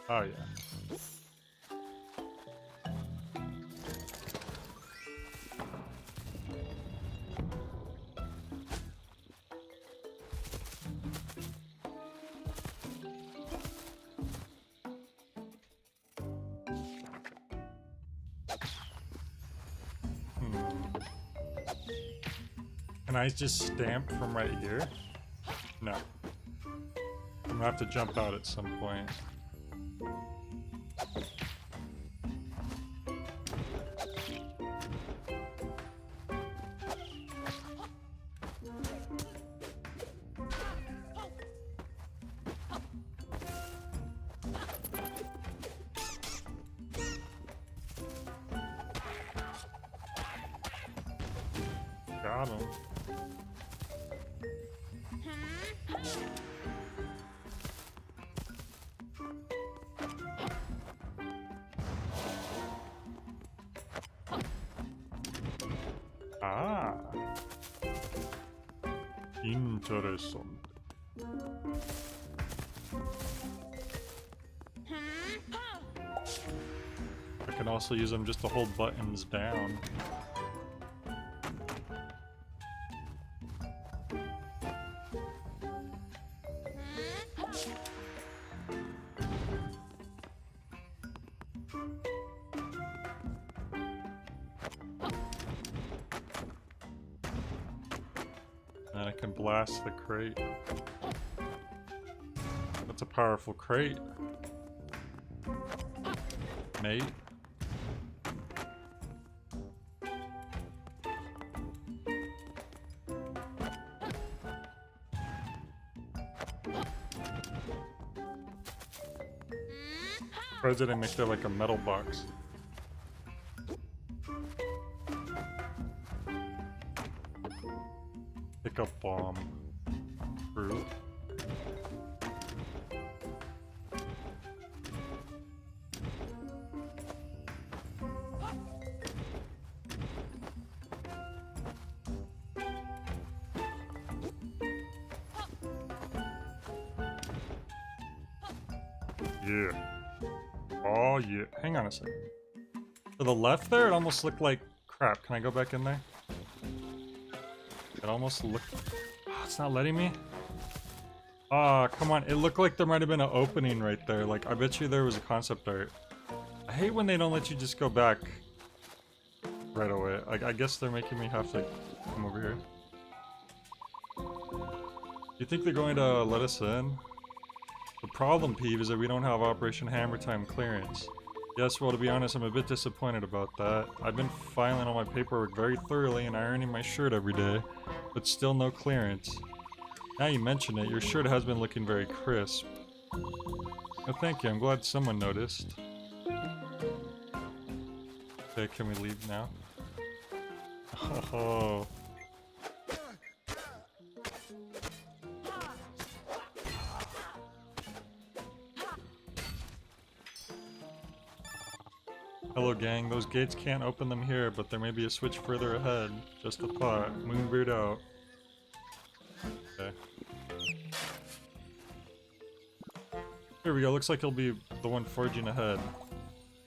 Oh yeah. Can I just stamp from right here? No. I'm gonna have to jump out at some point. Got him. Ah. Interesting. I can also use them just to hold buttons down. And I can blast the crate. That's a powerful crate. Mate. Why did I make that like a metal box? Pick up bomb. Fruit. Yeah. Oh yeah. Hang on a second. To the left there, it almost looked like crap. Can I go back in there? It almost looked. Oh, it's not letting me. Ah, come on. It looked like there might have been an opening right there. Like, I bet you there was a concept art. I hate when they don't let you just go back right away. Like, I guess they're making me have to come over here. You think they're going to let us in? The problem, Peeve, is that we don't have Operation Hammer Time clearance. Yes, well, to be honest, I'm a bit disappointed about that. I've been filing all my paperwork very thoroughly and ironing my shirt every day, but still no clearance. Now you mention it, your shirt has been looking very crisp. Oh, thank you, I'm glad someone noticed. Okay, can we leave now? Oh. Hello gang, those gates can't open them here, but there may be a switch further ahead. Just a thought. Moonbeard out. Okay. Here we go, looks like he'll be the one forging ahead.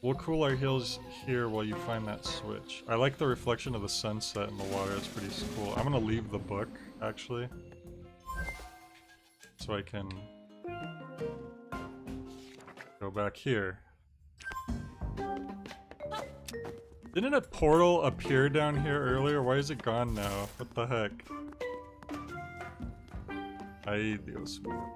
We'll cool our heels here while you find that switch. I like the reflection of the sunset in the water, it's pretty cool. I'm gonna leave the book, actually. So I can go back here. Didn't a portal appear down here earlier? Why is it gone now? What the heck? Ay, Dios mío.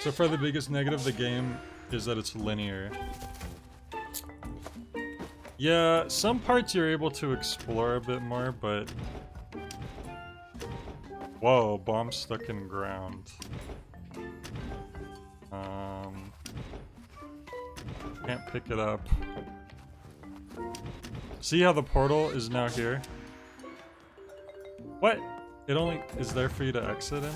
So far the biggest negative of the game is that it's linear. Yeah, some parts you're able to explore a bit more, but... Whoa, bomb stuck in ground. Can't pick it up. See how the portal is now here? What? It only is there for you to exit in?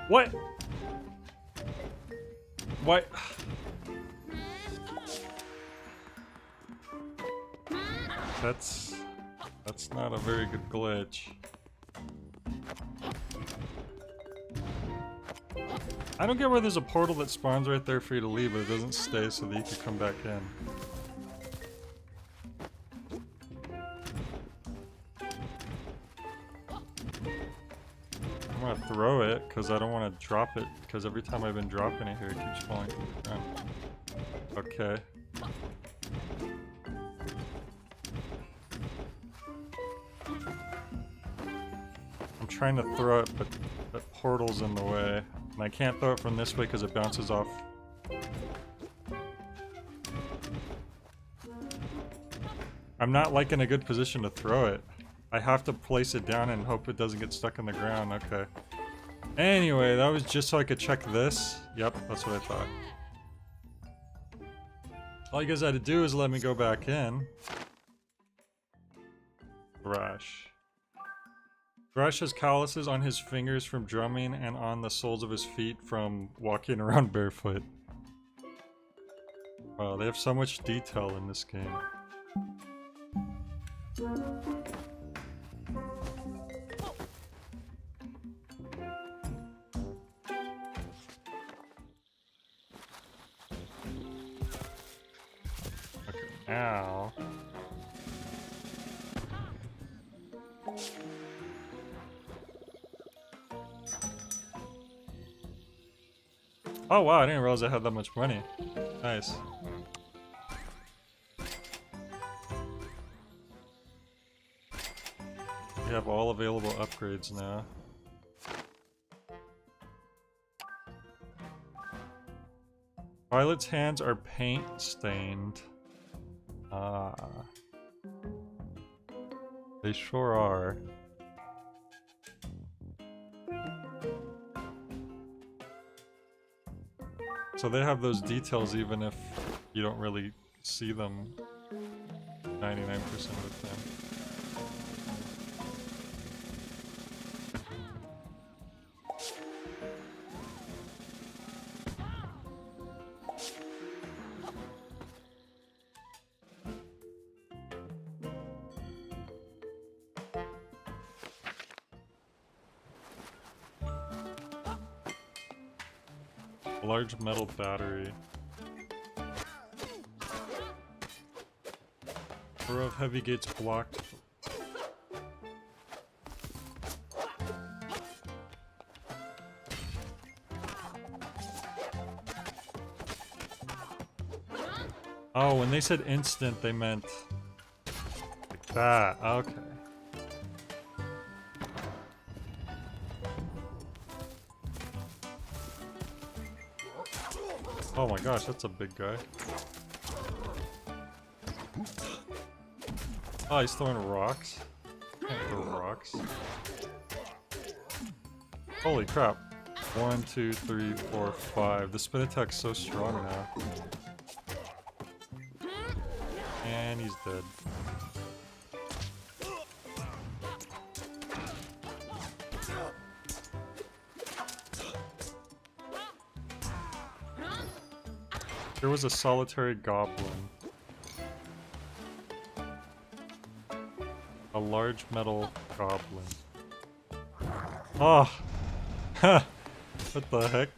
What? What? That's not a very good glitch. I don't get where there's a portal that spawns right there for you to leave, but it doesn't stay so that you can come back in. I'm gonna throw it, because I don't want to drop it, because every time I've been dropping it here, it keeps falling to the ground. Okay. I'm trying to throw it, but that portal's in the way. And I can't throw it from this way because it bounces off. I'm not like in a good position to throw it. I have to place it down and hope it doesn't get stuck in the ground. Okay. Anyway, that was just so I could check this. Yep, that's what I thought. All you guys had to do is let me go back in. Thrash. Thrash has calluses on his fingers from drumming and on the soles of his feet from walking around barefoot. Wow, they have so much detail in this game. Okay, now... Oh wow, I didn't realize I had that much money. Nice. We have all available upgrades now. Violet's hands are paint stained. Ah. They sure are. So they have those details even if you don't really see them 99% of the time. Large metal battery. Row of heavy gates blocked. Oh, when they said instant, they meant like that. Okay. Oh my gosh, that's a big guy. Oh, he's throwing rocks. Can't throw rocks. Holy crap. 1, 2, 3, 4, 5. The spin attack's so strong now. And he's dead. There was a solitary goblin. A large metal goblin. Oh! Ha! What the heck?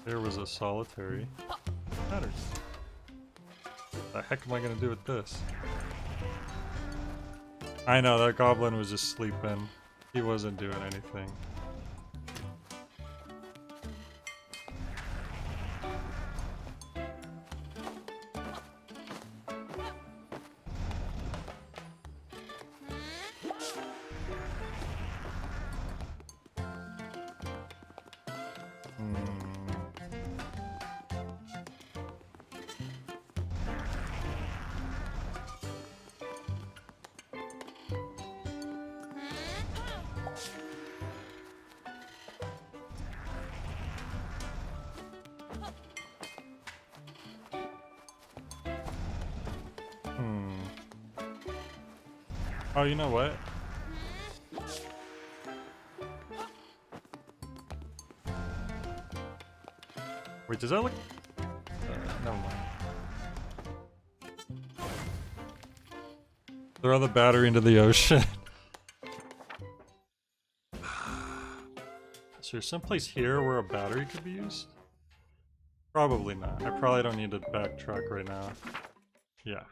There was a solitary. Matters. What the heck am I gonna do with this? I know, that goblin was just sleeping. He wasn't doing anything. Oh, you know what? Wait, does that look... never mind. Throw the battery into the ocean. Is there someplace here where a battery could be used? Probably not. I probably don't need to backtrack right now. Yeah.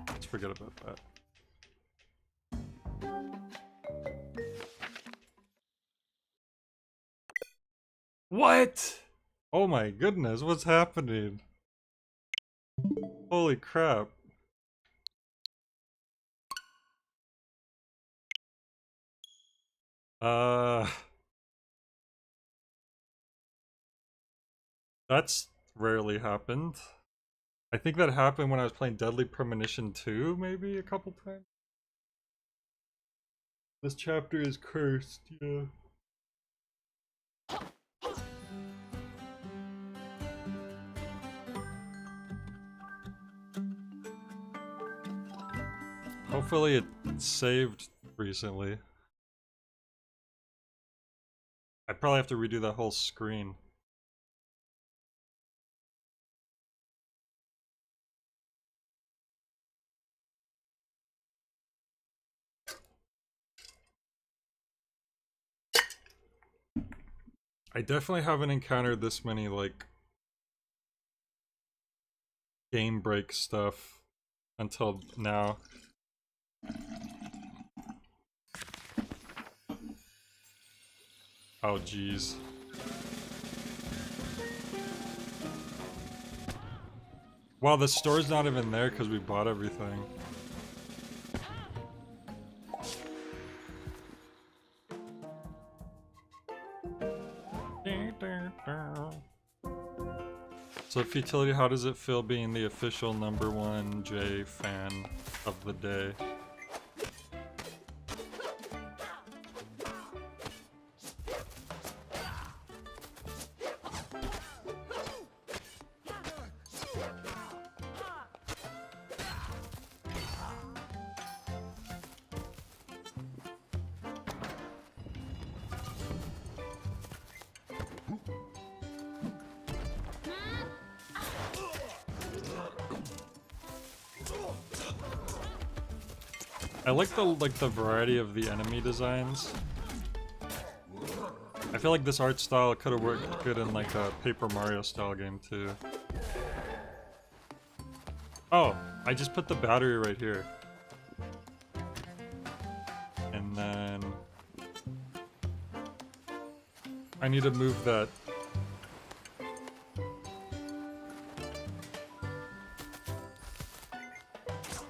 Let's forget about that. What? Oh my goodness, what's happening? Holy crap. That's rarely happened. I think that happened when I was playing Deadly Premonition 2, maybe a couple times. This chapter is cursed, yeah. Hopefully it saved recently. I probably have to redo that whole screen. I definitely haven't encountered this many, like, game break stuff until now. Oh, jeez. Wow, the store's not even there because we bought everything. So, Futility, how does it feel being the official #1 J fan of the day? I like the variety of the enemy designs. I feel like this art style could have worked good in like a Paper Mario style game too. Oh, I just put the battery right here. And then I need to move that.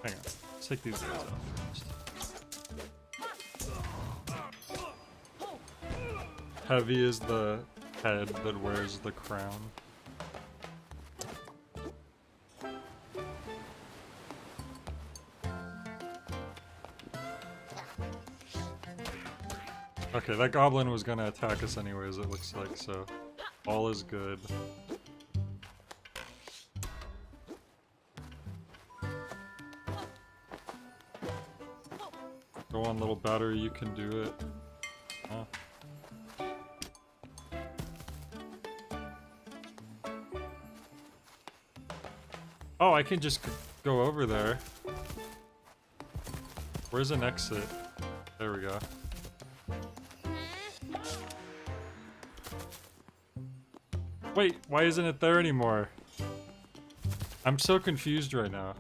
Hang on, let's take these guys off first. Heavy is the head that wears the crown. Okay, that goblin was gonna attack us anyways, it looks like, so all is good. Go on, little battery, you can do it. Huh. Oh, I can just go over there. Where's an exit? There we go. Wait, why isn't it there anymore? I'm so confused right now.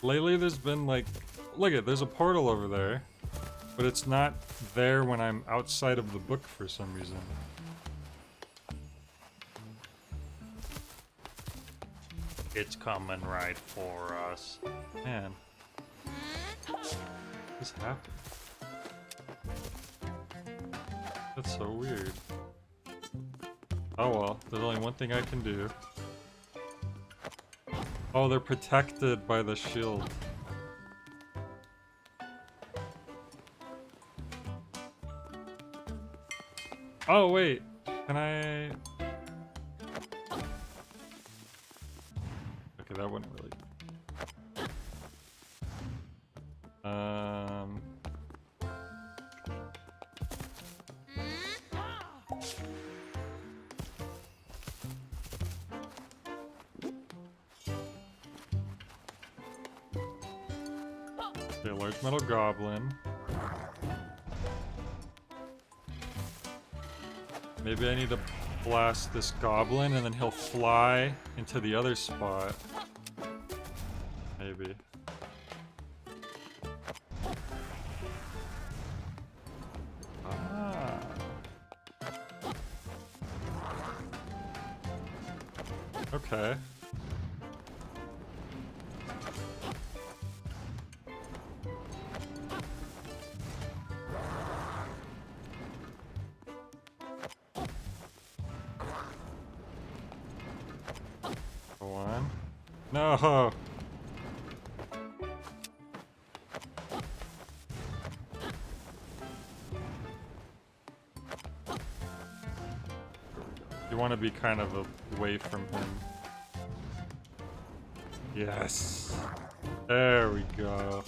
Lately there's been like... Look at, there's a portal over there. But it's not there when I'm outside of the book for some reason. It's coming right for us. Man. What's happened? That's so weird. Oh well, there's only one thing I can do. Oh, they're protected by the shield. Oh wait, can I... Okay, that wouldn't really... Okay, large metal goblin. Maybe I need to blast this goblin and then he'll fly into the other spot. Maybe. Ah. Okay. Go on. No! You want to be kind of away from him. Yes! There we go.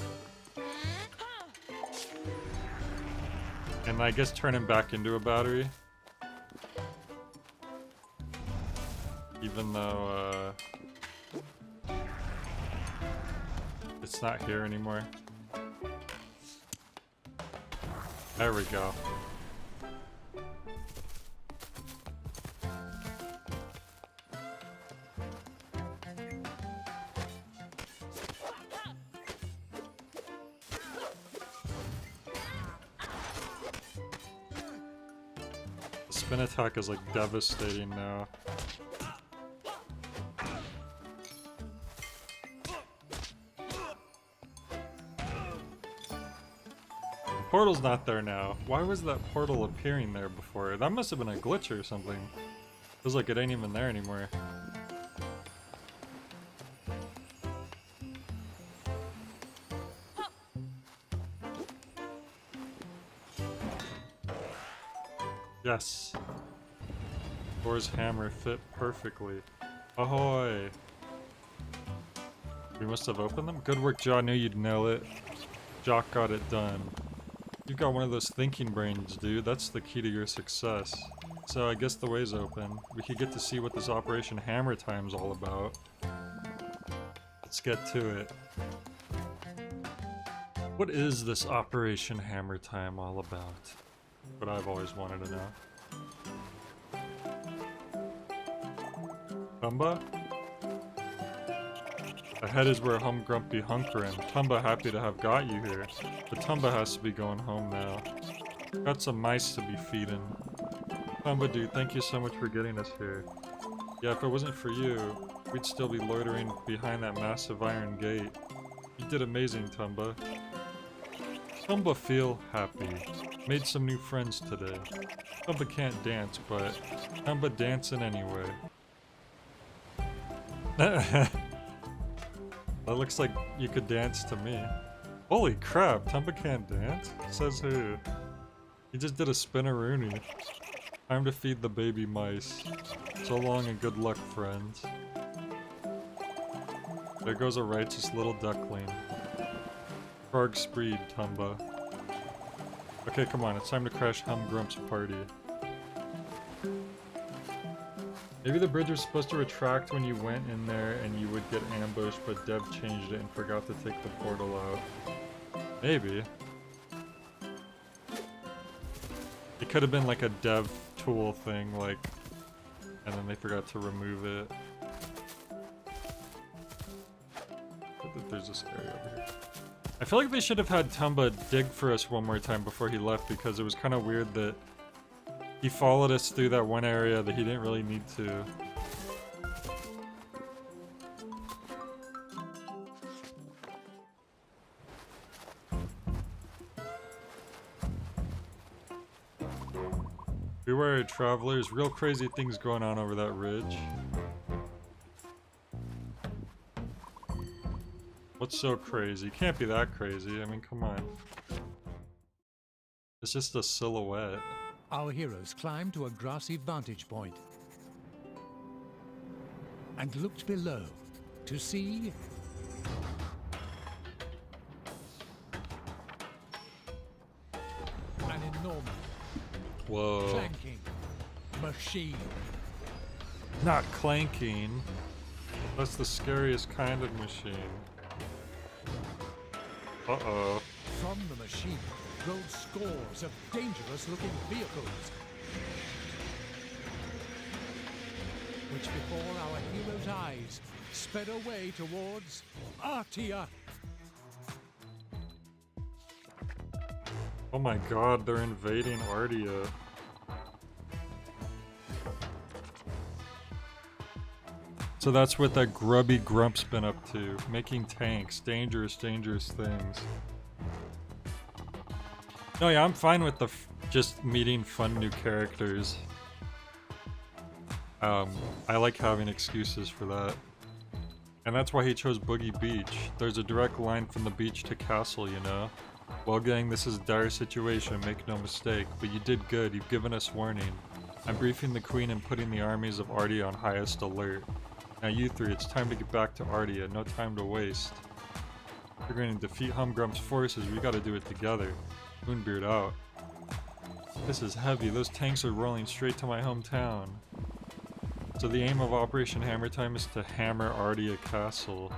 And I guess turn him back into a battery. Even though, it's not here anymore. There we go. The spin attack is like devastating now. Portal's not there now. Why was that portal appearing there before? That must have been a glitch or something. Feels like it ain't even there anymore. Yes. Thor's hammer fit perfectly. Ahoy! We must have opened them? Good work, Jaw. Knew you'd nail it. Jock got it done. You've got one of those thinking brains, dude. That's the key to your success. So I guess the way's open. We could get to see what this Operation Hammer Time's all about. Let's get to it. What is this Operation Hammer Time all about? What I've always wanted to know. Tumba? Ahead is where Humgrumpy hunkering. Tumba happy to have got you here. But Tumba has to be going home now. Got some mice to be feeding. Tumba dude, thank you so much for getting us here. Yeah, if it wasn't for you, we'd still be loitering behind that massive iron gate. You did amazing, Tumba. Tumba feel happy. Made some new friends today. Tumba can't dance, but Tumba dancing anyway. That looks like you could dance to me. Holy crap, Tumba can't dance? Says who? He just did a spinneroonie. Time to feed the baby mice. So long and good luck, friends. There goes a righteous little duckling. Frog Spreed, Tumba. Okay, come on, it's time to crash Humgrump's party. Maybe the bridge was supposed to retract when you went in there and you would get ambushed, but Dev changed it and forgot to take the portal out. Maybe. It could have been like a dev tool thing, like, and then they forgot to remove it. But there's this area over here. I feel like they should have had Tumba dig for us one more time before he left, because it was kind of weird that he followed us through that one area that he didn't really need to. Beware, travelers. Real crazy things going on over that ridge. What's so crazy? Can't be that crazy. I mean, come on. It's just a silhouette. Our heroes climbed to a grassy vantage point and looked below to see an enormous Whoa. clanking machine. Not clanking. That's the scariest kind of machine. Uh-oh. From the machine rolled scores of dangerous-looking vehicles, which before our heroes' eyes sped away towards Artia. Oh my god, they're invading Ardia. So that's what that grubby grump's been up to. Making tanks. Dangerous, dangerous things. No, yeah, I'm fine with the just meeting fun new characters. I like having excuses for that. And that's why he chose Boogie Beach. There's a direct line from the beach to castle, you know? Well, gang, this is a dire situation, make no mistake, but you did good, you've given us warning. I'm briefing the queen and putting the armies of Ardia on highest alert. Now you three, it's time to get back to Ardia, no time to waste. We're going to defeat Humgrump's forces, we gotta do it together. Moonbeard out. This is heavy, those tanks are rolling straight to my hometown. So the aim of Operation Hammer Time is to hammer Ardia Castle.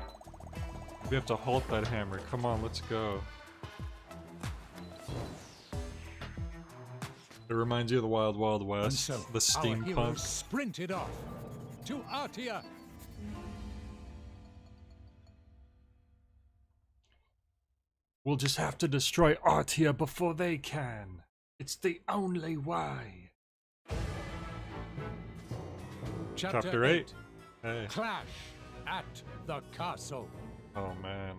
We have to halt that hammer, come on, let's go. It reminds you of the Wild Wild West, And so, the steampunk. our heroes sprinted off to Artia. We'll just have to destroy Artia before they can. It's the only way. Chapter 8. Hey. Clash at the castle. Oh man.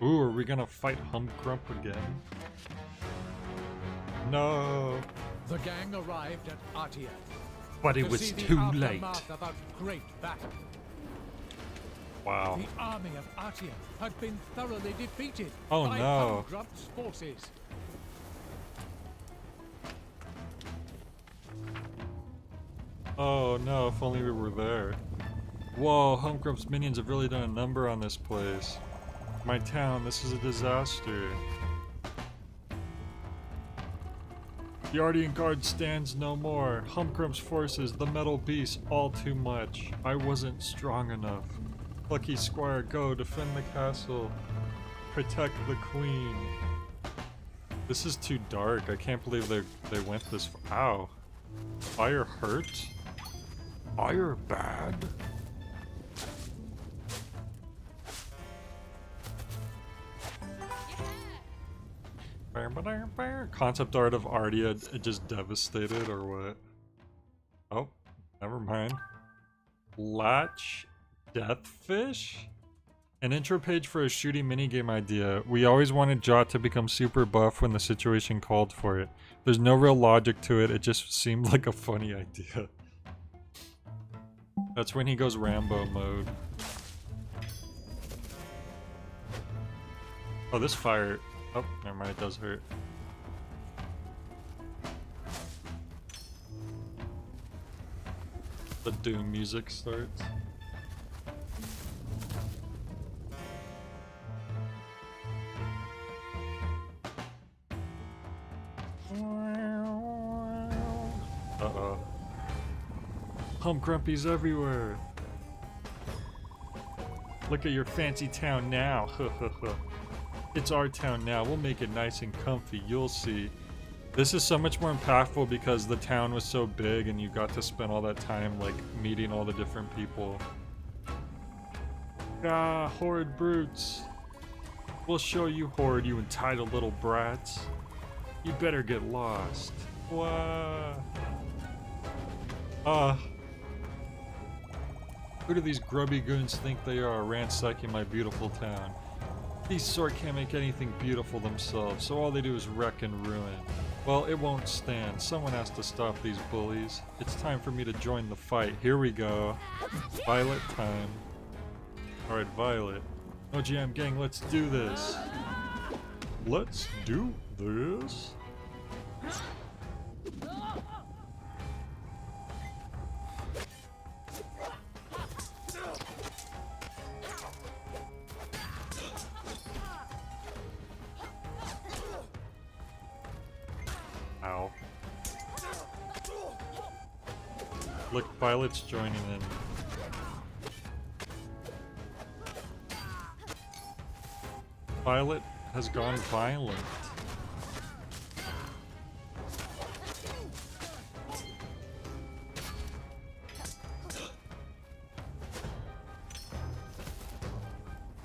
Ooh, are we gonna fight Humgrump again? No. The gang arrived at Artia. But it to was see the too late. aftermath of a great battle. Wow. The army of Artia had been thoroughly defeated Oh, by no. Humgrump's forces. Oh no, if only we were there. Whoa, Humgrump's minions have really done a number on this place. My town, this is a disaster. The Ardian Guard stands no more. Humgrump's forces, the metal beast, all too much. I wasn't strong enough. Plucky, Squire, go, defend the castle. Protect the queen. This is too dark. I can't believe they went this far. Ow. Fire hurt? Fire bad? Concept art of Ardia just devastated or what? Oh, never mind. Latch Deathfish? An intro page for a shooting minigame idea. We always wanted Jot to become super buff when the situation called for it. There's no real logic to it, it just seemed like a funny idea. That's when he goes Rambo mode. Oh, this fire... Oh, never mind, it does hurt. The Doom music starts. Uh-oh. Hump Grumpies everywhere. Look at your fancy town now. It's our town now. We'll make it nice and comfy. You'll see. This is so much more impactful because the town was so big and you got to spend all that time like meeting all the different people. Ah, horrid brutes. We'll show you, horde, you entitled little brats. You better get lost. Wah. Who do these grubby goons think they are, ransacking my beautiful town? These sort can't make anything beautiful themselves, so all they do is wreck and ruin. Well, it won't stand. Someone has to stop these bullies. It's time for me to join the fight. Here we go. Violet time. Alright, Violet. Oh, GM gang, let's do this. Let's do this. Ow. Look, Violet's joining in. Violet has gone violent.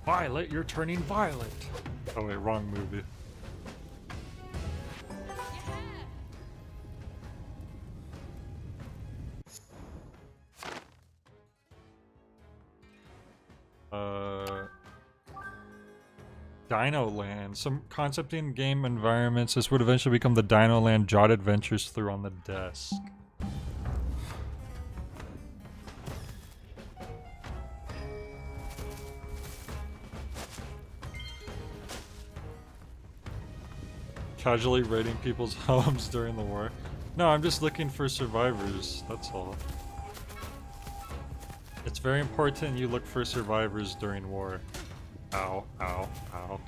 Violet, you're turning violet. Oh wait, wrong movie. Dino Land. Some concept in game environments. This would eventually become the Dino Land Jot Adventures through on the desk. Casually raiding people's homes during the war. No, I'm just looking for survivors, that's all. It's very important you look for survivors during war. Ow, ow, ow.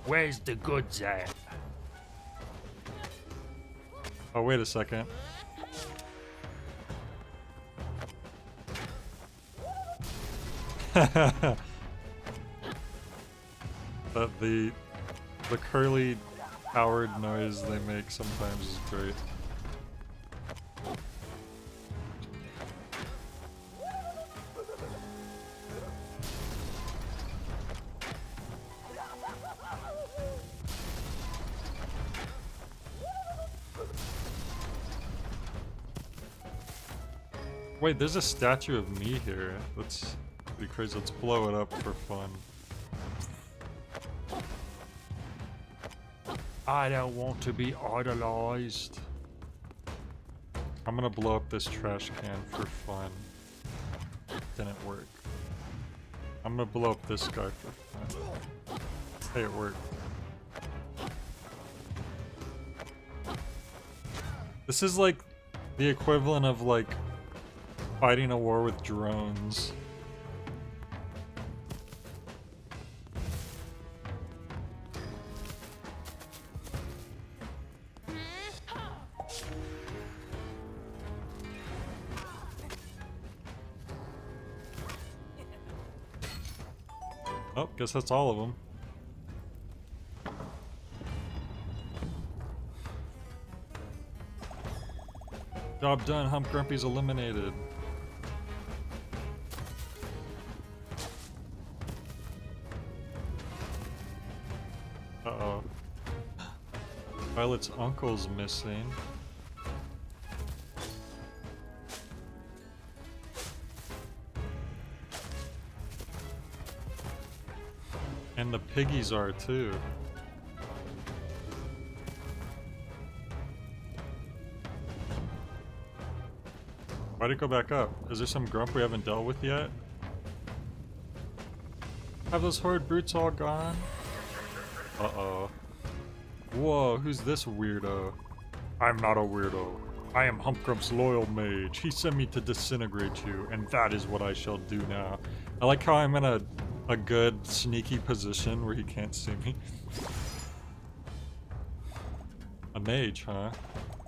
Where's the goods at? Oh, wait a second. That the curly Howard noise they make sometimes is great. Wait, there's a statue of me here. That's pretty crazy. Let's blow it up for fun. I don't want to be idolized. I'm gonna blow up this trash can for fun. Didn't work. I'm gonna blow up this guy for fun. Hey, it worked. This is like the equivalent of like fighting a war with drones. Oh, guess that's all of them. Job done, Hump Grumpy's eliminated. Uh-oh. Violet's uncle's missing. And the piggies are too. Why'd it go back up? Is there some grump we haven't dealt with yet? Have those horrid brutes all gone? Uh-oh. Whoa, who's this weirdo? I'm not a weirdo. I am Hump Grump's loyal mage. He sent me to disintegrate you, and that is what I shall do now. I like how I'm in a good sneaky position where he can't see me. A mage, huh?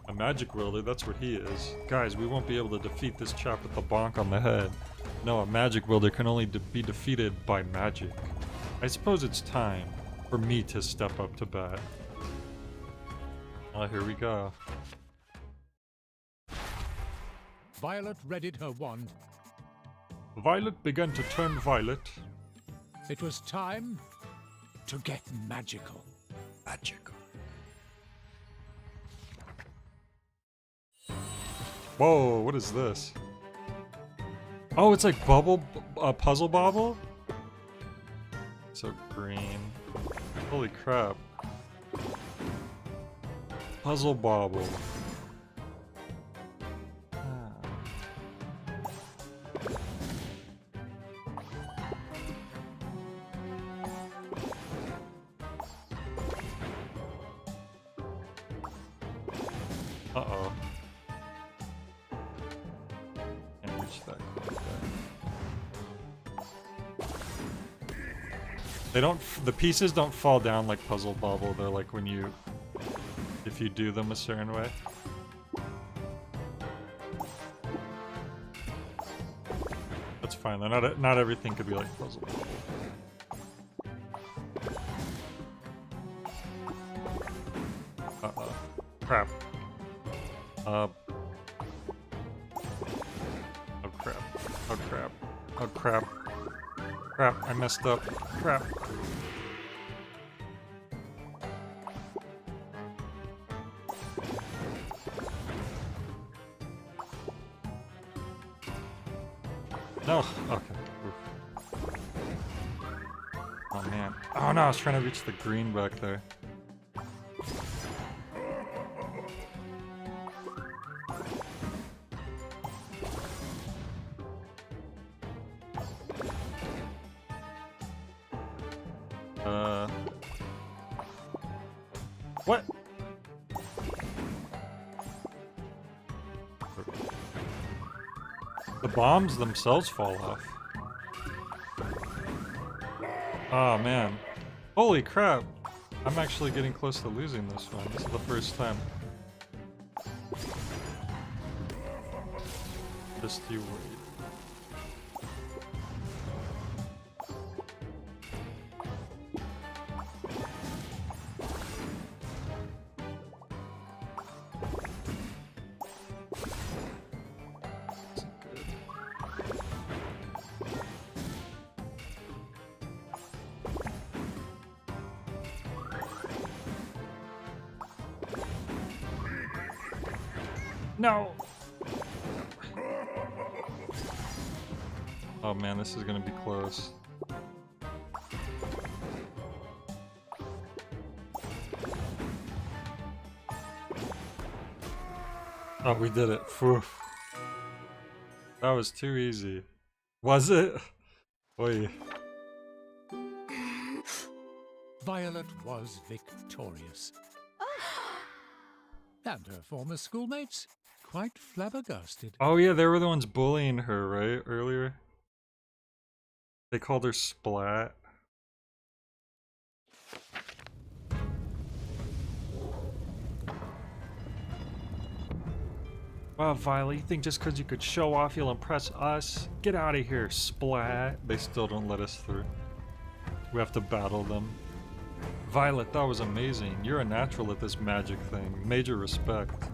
A magic wielder, that's what he is. Guys, we won't be able to defeat this chap with the bonk on the head. No, a magic wielder can only be defeated by magic. I suppose it's time for me to step up to bat. Oh, here we go. Violet readied her wand. Violet began to turn violet. It was time to get magical. Magical. Whoa, what is this? Oh, it's like puzzle bobble? So green. Holy crap. Puzzle bobble. Uh-oh. Can't reach that quite there. They don't, the pieces don't fall down like puzzle bobble, they're like when you, if you do them a certain way. That's fine, though. Not everything could be like puzzle bobble. Uh-oh. Crap. Oh crap. Oh crap. Oh crap. Crap, I messed up. Crap. No. Okay. Oof. Oh man. Oh no, I was trying to reach the green back there. What? The bombs themselves fall off. Oh man. Holy crap. I'm actually getting close to losing this one. This is the first time. Just you wait. No! Oh man, this is gonna be close. Oh, we did it. Phew. That was too easy. Was it? Oy. Violet was victorious. And her former schoolmates quite flabbergasted. Oh yeah, they were the ones bullying her, right? Earlier? They called her Splat. Wow, Violet, you think just because you could show off you'll impress us? Get out of here, Splat. They still don't let us through. We have to battle them. Violet, that was amazing. You're a natural at this magic thing. Major respect.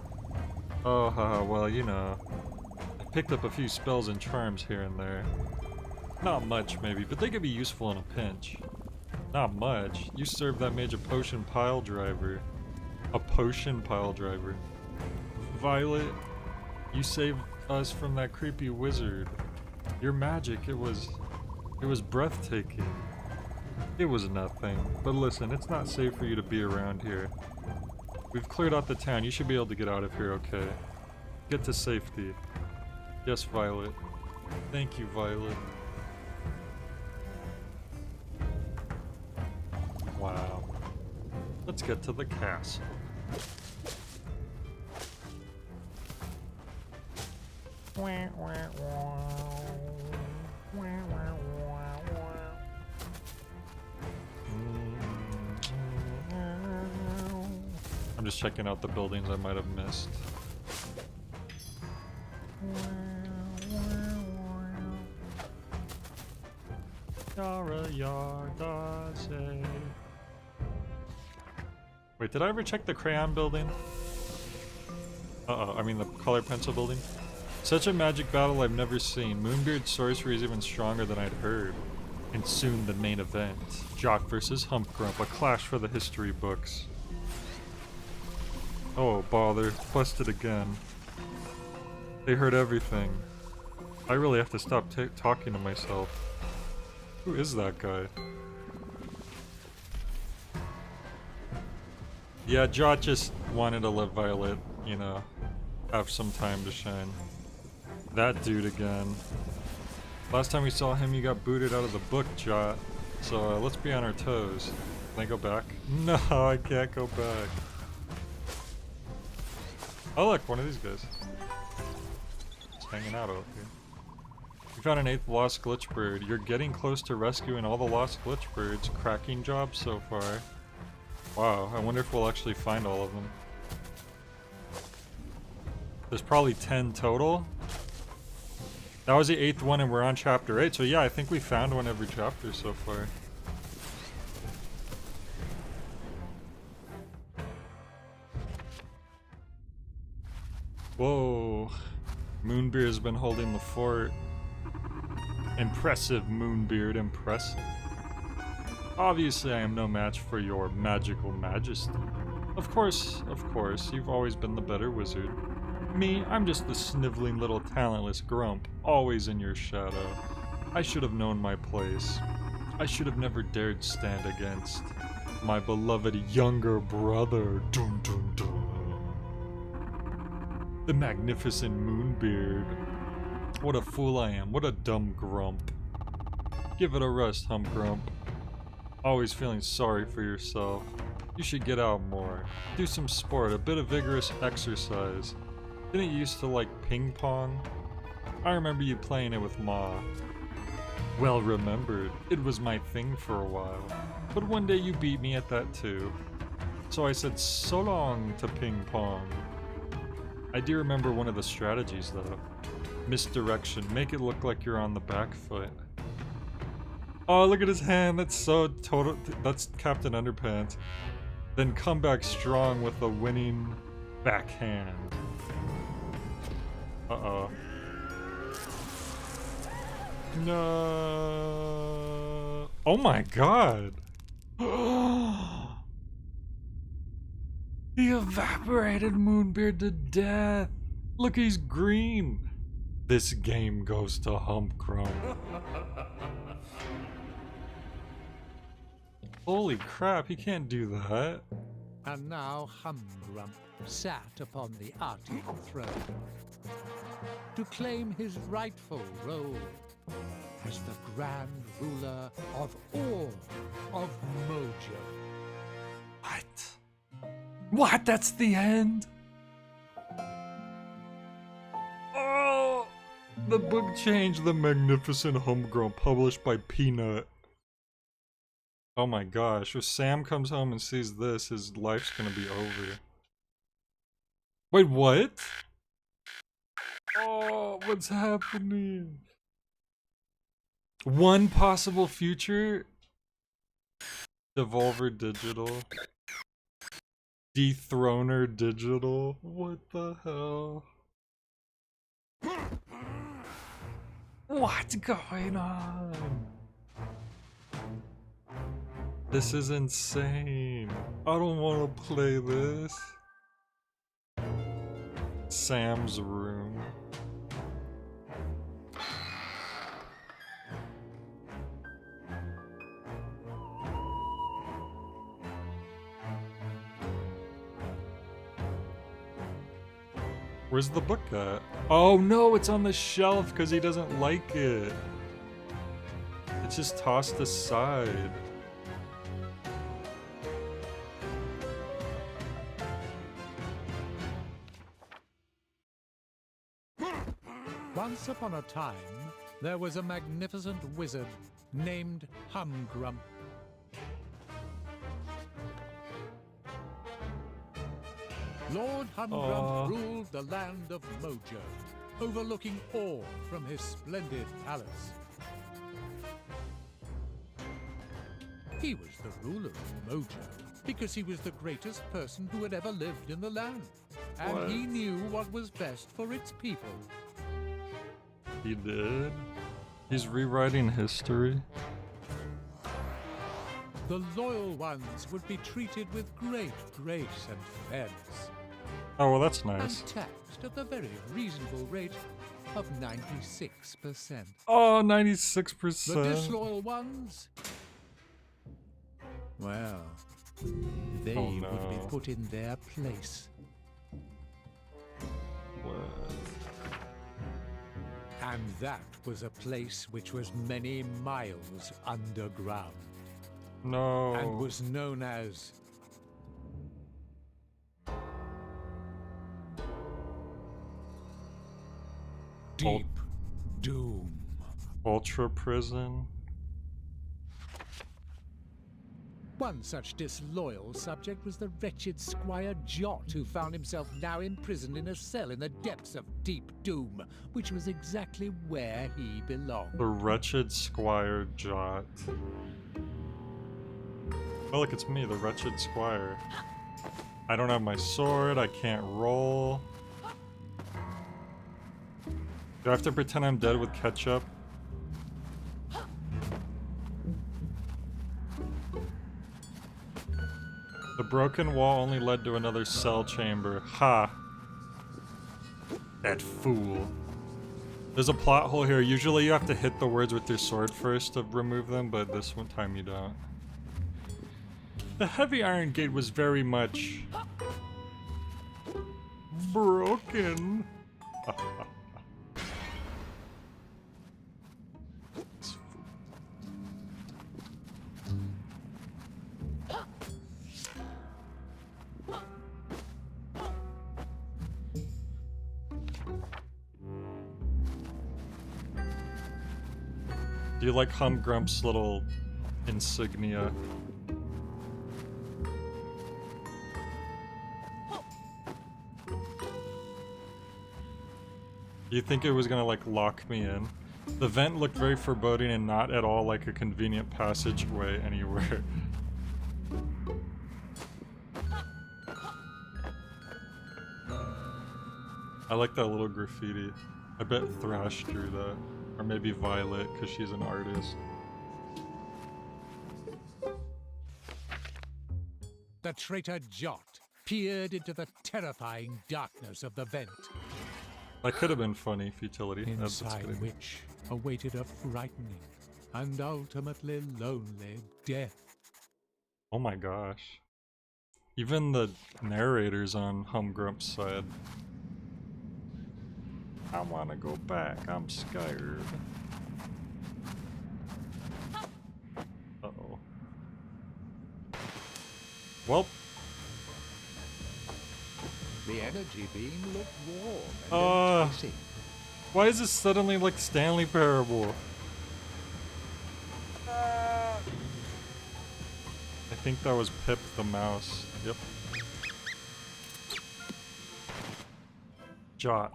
Oh, haha, well, you know. I picked up a few spells and charms here and there. Not much, maybe, but they could be useful in a pinch. Not much. You served that mage a potion pile driver. A potion pile driver. Violet, you saved us from that creepy wizard. Your magic, it was breathtaking. It was nothing. But listen, it's not safe for you to be around here. We've cleared out the town. You should be able to get out of here, okay? Get to safety. Yes, Violet. Thank you, Violet. Wow. Let's get to the castle. I'm just checking out the buildings I might have missed. Wait, did I ever check the crayon building? I mean the color pencil building. Such a magic battle I've never seen. Moonbeard's sorcery is even stronger than I'd heard. And soon the main event. Jock versus Humpgrump, a clash for the history books. Oh bother, busted again. They heard everything. I really have to stop talking to myself. Who is that guy? Yeah, Jot just wanted to let Violet, you know, have some time to shine. That dude again. Last time we saw him, he got booted out of the book, Jot. So let's be on our toes. Can I go back? No, I can't go back. Oh look, one of these guys. Just hanging out over here. We found an 8th lost glitch bird. You're getting close to rescuing all the lost glitch birds. Cracking job so far. Wow, I wonder if we'll actually find all of them. There's probably 10 total. That was the 8th one and we're on chapter 8, so yeah, I think we found one every chapter so far. Whoa. Moonbeard's been holding the fort. Impressive, Moonbeard, impressive. Obviously, I am no match for your magical majesty. Of course, you've always been the better wizard. Me, I'm just the sniveling little talentless grump, always in your shadow. I should have known my place. I should have never dared stand against my beloved younger brother. Dun dun dun. The magnificent Moonbeard. What a fool I am, what a dumb grump. Give it a rest, Humpgrump. Always feeling sorry for yourself. You should get out more. Do some sport, a bit of vigorous exercise. Didn't you used to like ping pong? I remember you playing it with Ma. Well remembered, it was my thing for a while. But one day you beat me at that too. So I said so long to ping pong. I do remember one of the strategies though. Misdirection, make it look like you're on the back foot. Oh, look at his hand, that's so total, that's Captain Underpants. Then come back strong with a winning backhand. Uh-oh. No. Oh my god. He evaporated Moonbeard to death. Look, he's green. This game goes to Humpgrump. Holy crap, he can't do that. And now Humpgrump sat upon the Arctic throne to claim his rightful role as the grand ruler of all of Mojo. What? What? That's the end? Oh! The book changed. The Magnificent Humpgrump, published by Peanut. Oh my gosh, if Sam comes home and sees this, his life's gonna be over. Wait, what? Oh, what's happening? One possible future? Devolver Digital. Dethroner Digital. What the hell? What's going on? This is insane. I don't want to play this. Sam's room. Where's the book at? Oh no, it's on the shelf because he doesn't like it. It's just tossed aside. Once upon a time, there was a magnificent wizard named Humpgrump. Lord Humgrump ruled the land of Mojo, overlooking all from his splendid palace. He was the ruler of Mojo because he was the greatest person who had ever lived in the land, and he knew what was best for its people. He did? He's rewriting history? The loyal ones would be treated with great grace and fairness. Oh, well, that's nice. And taxed at the very reasonable rate of 96%. Oh, 96%. The disloyal ones, well, they would be put in their place. What? And that was a place which was many miles underground. No. And was known as Deep Doom. Ultra Prison? One such disloyal subject was the wretched Squire Jot, who found himself now imprisoned in a cell in the depths of Deep Doom, which was exactly where he belonged. The wretched Squire Jot. Oh, look, it's me, the wretched Squire. I don't have my sword, I can't roll. Do I have to pretend I'm dead with ketchup? The broken wall only led to another cell chamber. Ha! That fool. There's a plot hole here. Usually you have to hit the words with your sword first to remove them, but this one time you don't. The heavy iron gate was very much broken. Do you like Humgrump's little insignia? Do you think it was gonna like lock me in? The vent looked very foreboding and not at all like a convenient passageway anywhere. I like that little graffiti. I bet Thrash drew that. Or maybe Violet, because she's an artist. The traitor Jot peered into the terrifying darkness of the vent, That could have been funny, futility. inside which awaited a frightening and ultimately lonely death. Oh my gosh. Even the narrator's on Humgrump's side. I wanna go back, I'm scared. Uh-oh. Well. The energy beam looked warm and enticing. Why is this suddenly like Stanley Parable? I think that was Pip the mouse. Yep. Jot.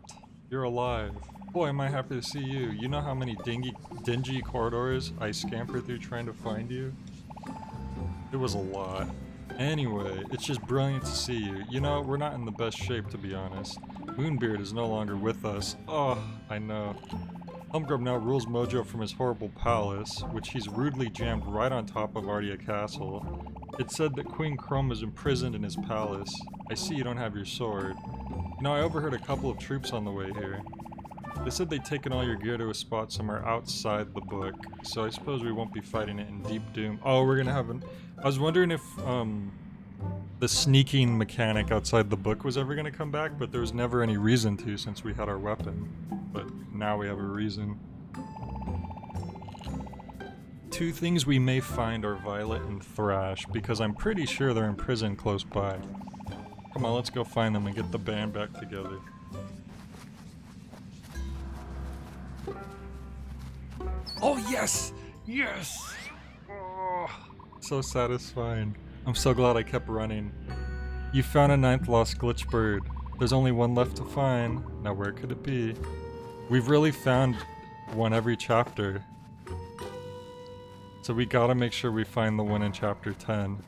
You're alive. Boy, am I happy to see you. You know how many dingy corridors I scampered through trying to find you? It was a lot. Anyway, it's just brilliant to see you. You know, we're not in the best shape, to be honest. Moonbeard is no longer with us. Oh, I know. Humgrump now rules Mojo from his horrible palace, which he's rudely jammed right on top of Ardia Castle. It's said that Queen Chrome is imprisoned in his palace. I see you don't have your sword. You know, I overheard a couple of troops on the way here. They said they'd taken all your gear to a spot somewhere outside the book, so I suppose we won't be fighting it in Deep Doom. Oh, we're gonna have an... I was wondering if, the sneaking mechanic outside the book was ever gonna come back, but there was never any reason to since we had our weapon. But now we have a reason. Two things we may find are Violet and Thrash, because I'm pretty sure they're in prison close by. Come on, let's go find them and get the band back together. Oh yes! Yes! Oh, so satisfying. I'm so glad I kept running. You found a 9th lost glitch bird. There's only one left to find. Now where could it be? We've really found one every chapter. So we gotta make sure we find the one in chapter 10.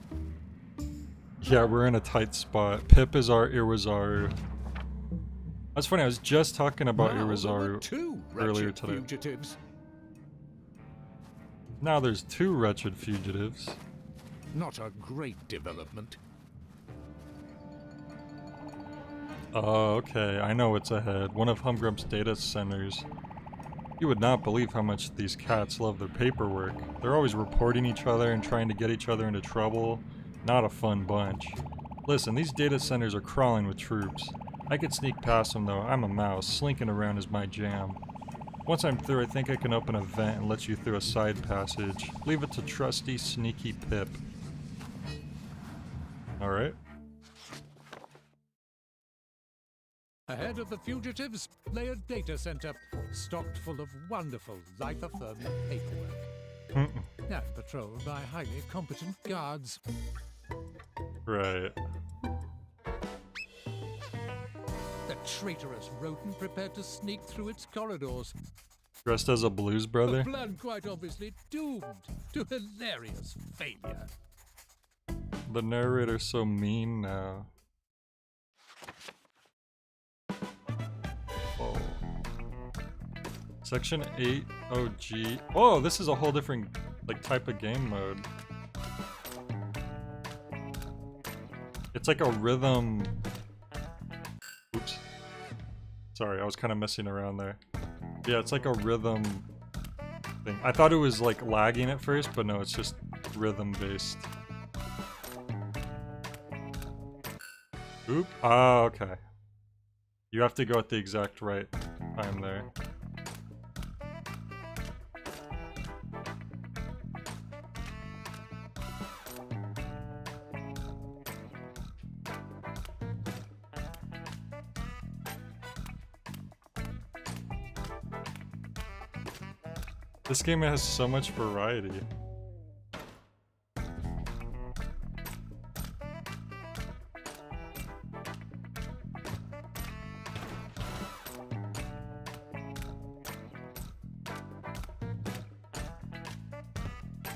Yeah, we're in a tight spot. Pip is our Iwazaru. That's funny, I was just talking about Iwazaru earlier today. Fugitives. Now there's 2 wretched fugitives. Not a great development. Oh, okay, I know what's ahead. One of Humgrump's data centers. You would not believe how much these cats love their paperwork. They're always reporting each other and trying to get each other into trouble. Not a fun bunch. Listen, these data centers are crawling with troops. I could sneak past them though. I'm a mouse. Slinking around is my jam. Once I'm through, I think I can open a vent and let you through a side passage. Leave it to trusty, sneaky Pip. Alright. Ahead of the fugitives lay a data center stocked full of wonderful life-affirming paperwork. And patrolled by highly competent guards. Right. The traitorous rodent prepared to sneak through its corridors. Dressed as a blues brother? A plan quite obviously doomed to hilarious failure. The narrator's so mean now. Oh. Section 8 OG. Oh, this is a whole different like type of game mode. It's like a rhythm. Oops. Sorry, I was kind of messing around there. Yeah, it's like a rhythm thing. I thought it was like lagging at first, but no, it's just rhythm based. Oop. Ah, okay. You have to go at the exact right time there. This game has so much variety.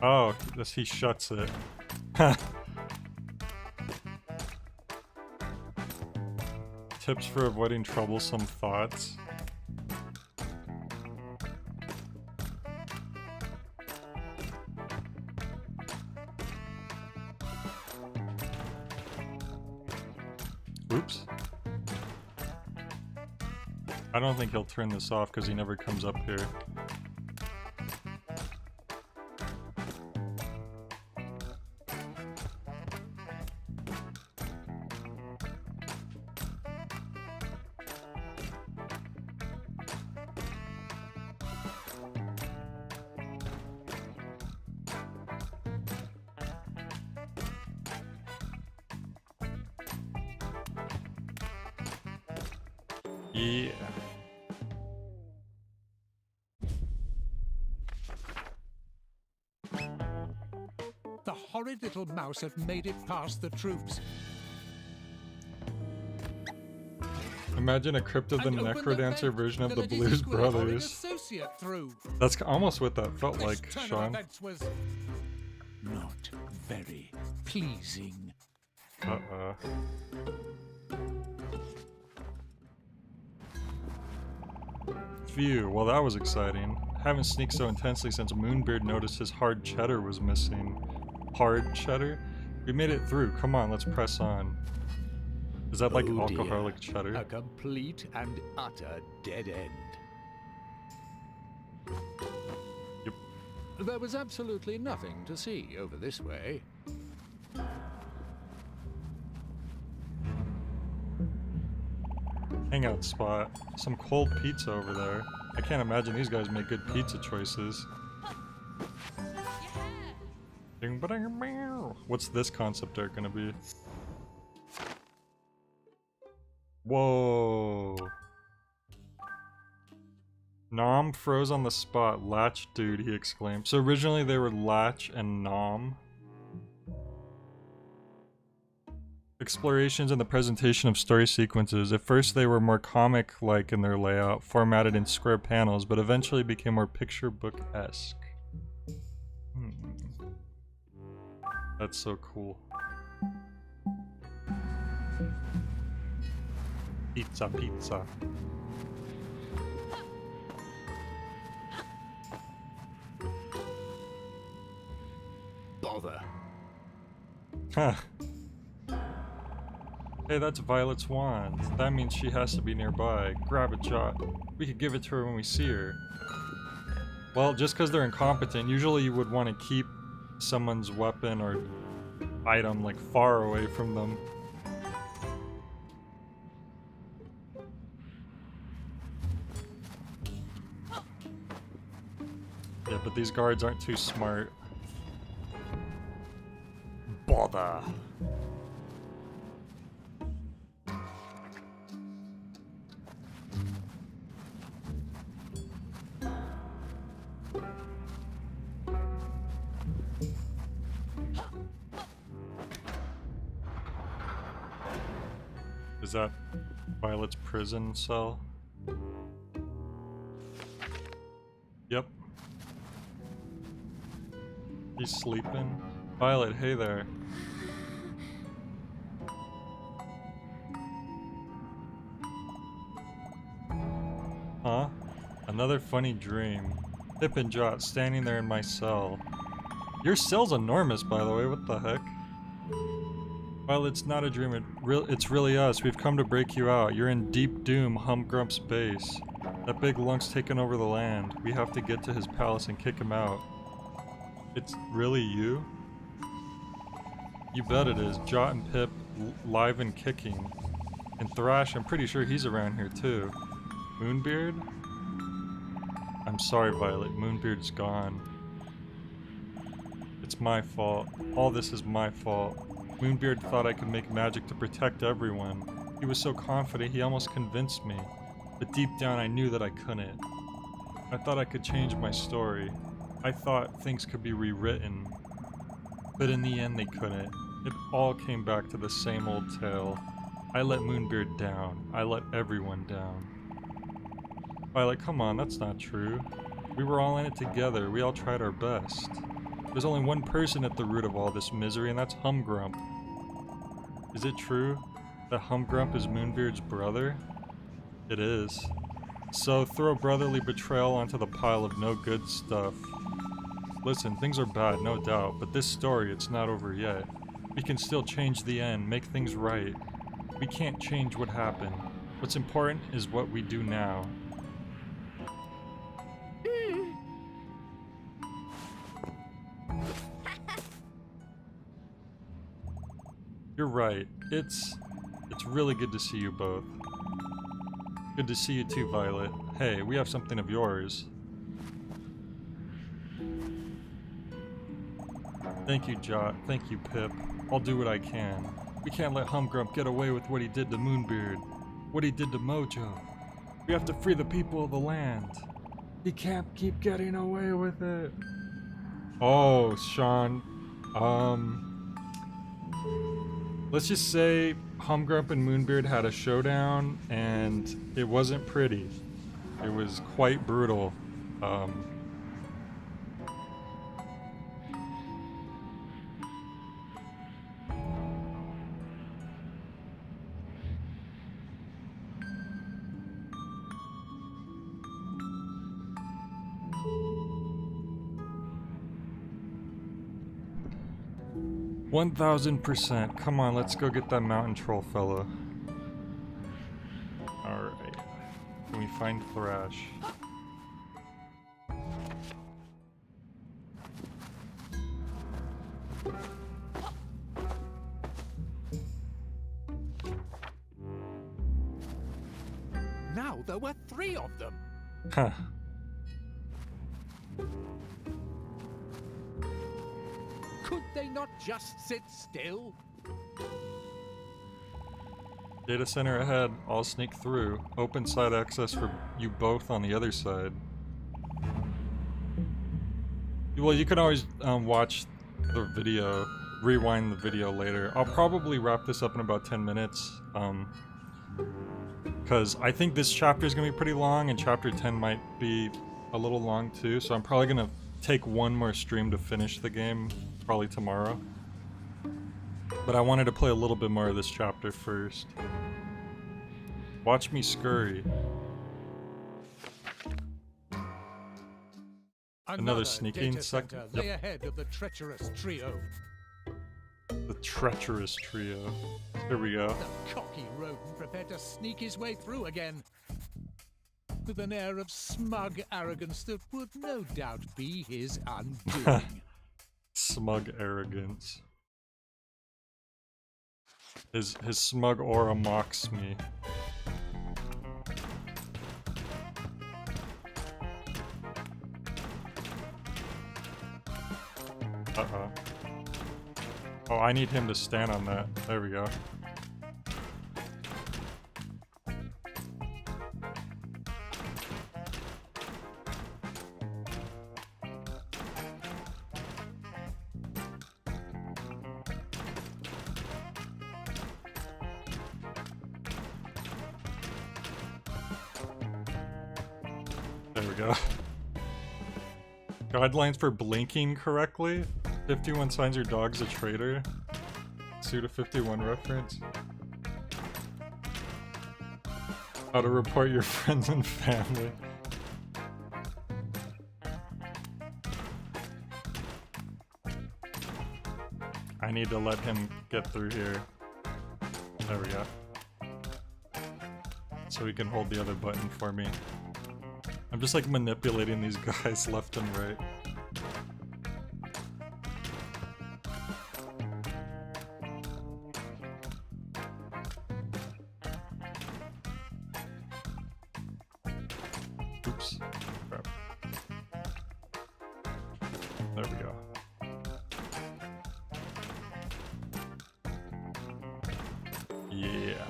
Oh, this he shuts it. Tips for avoiding troublesome thoughts. Oops. I don't think he'll turn this off because he never comes up here. Yeah. The horrid little mouse had made it past the troops. Imagine a Crypt of the And opened Necrodancer vent version of to the let his Blues squirrel horrid Brothers. associate through. That's almost what that felt like, This turn of Sean. events was not very pleasing. Phew, well that was exciting. Haven't sneaked so intensely since Moonbeard noticed his hard cheddar was missing. Hard cheddar? We made it through, come on, let's press on. Is that like Oh alcoholic dear. cheddar? A complete and utter dead end. Yep. There was absolutely nothing to see over this way. Hangout spot. Some cold pizza over there. I can't imagine these guys make good pizza choices. What's this concept art gonna be? Whoa. Nom froze on the spot. Latch dude, he exclaimed. So originally they were Latch and Nom. Explorations and the presentation of story sequences. At first they were more comic-like in their layout, formatted in square panels, but eventually became more picture book-esque. That's so cool. Pizza, pizza. Bother. Huh. Hey, that's Violet's wand. That means she has to be nearby. Grab it, Jot. We could give it to her when we see her. Well, just because they're incompetent, usually you would want to keep someone's weapon or item like far away from them. Yeah, but these guards aren't too smart. Bother. Is that Violet's prison cell? Yep. He's sleeping. Violet, hey there. Huh? Another funny dream. Pip and Jot standing there in my cell. Your cell's enormous, by the way, what the heck? Well, it's not a dream, it's really us. We've come to break you out. You're in deep doom, Humgrump's base. That big lunk's taken over the land. We have to get to his palace and kick him out. It's really you? You bet it is. Jot and Pip live and kicking. And Thrash, I'm pretty sure he's around here too. Moonbeard? I'm sorry, Violet. Moonbeard's gone. It's my fault. All this is my fault. Moonbeard thought I could make magic to protect everyone. He was so confident he almost convinced me. But deep down I knew that I couldn't. I thought I could change my story. I thought things could be rewritten. But in the end they couldn't. It all came back to the same old tale. I let Moonbeard down. I let everyone down. Violet, come on, that's not true. We were all in it together. We all tried our best. There's only one person at the root of all this misery, and that's Humgrump. Is it true that Humgrump is Moonbeard's brother? It is. So throw brotherly betrayal onto the pile of no good stuff. Listen, things are bad, no doubt, but this story, it's not over yet. We can still change the end, make things right. We can't change what happened. What's important is what we do now. You're right. It's really good to see you both. Good to see you too, Violet. Hey, we have something of yours. Thank you, Jot. Thank you, Pip. I'll do what I can. We can't let Humgrump get away with what he did to Moonbeard. What he did to Mojo. We have to free the people of the land. He can't keep getting away with it. Oh, Sean. Let's just say Humgrump and Moonbeard had a showdown, and it wasn't pretty. It was quite brutal. 1000%. Come on, let's go get that mountain troll fella. Alright. Can we find Thrash? Now there were 3 of them. Huh. Could they not just sit still? Data center ahead. I'll sneak through. Open side access for you both on the other side. Well, you can always watch the video rewind the video later. I'll probably wrap this up in about 10 minutes. Because I think this chapter is going to be pretty long, and chapter 10 might be a little long too, so I'm probably going to take one more stream to finish the game, probably tomorrow. But I wanted to play a little bit more of this chapter first. Watch me scurry. Another sneaking sector. Lay ahead of the treacherous trio. The treacherous trio. Here we go. The cocky rodent prepared to sneak his way through again, with an air of smug arrogance that would no doubt be his undoing. Smug arrogance. His smug aura mocks me. Uh-oh. Oh, I need him to stand on that. There we go. There we go. Guidelines for blinking correctly? 51 signs your dog's a traitor. Suda 51 reference. How to report your friends and family. I need to let him get through here. There we go. So he can hold the other button for me. I'm just like manipulating these guys left and right. Oops. Crap. There we go. Yeah.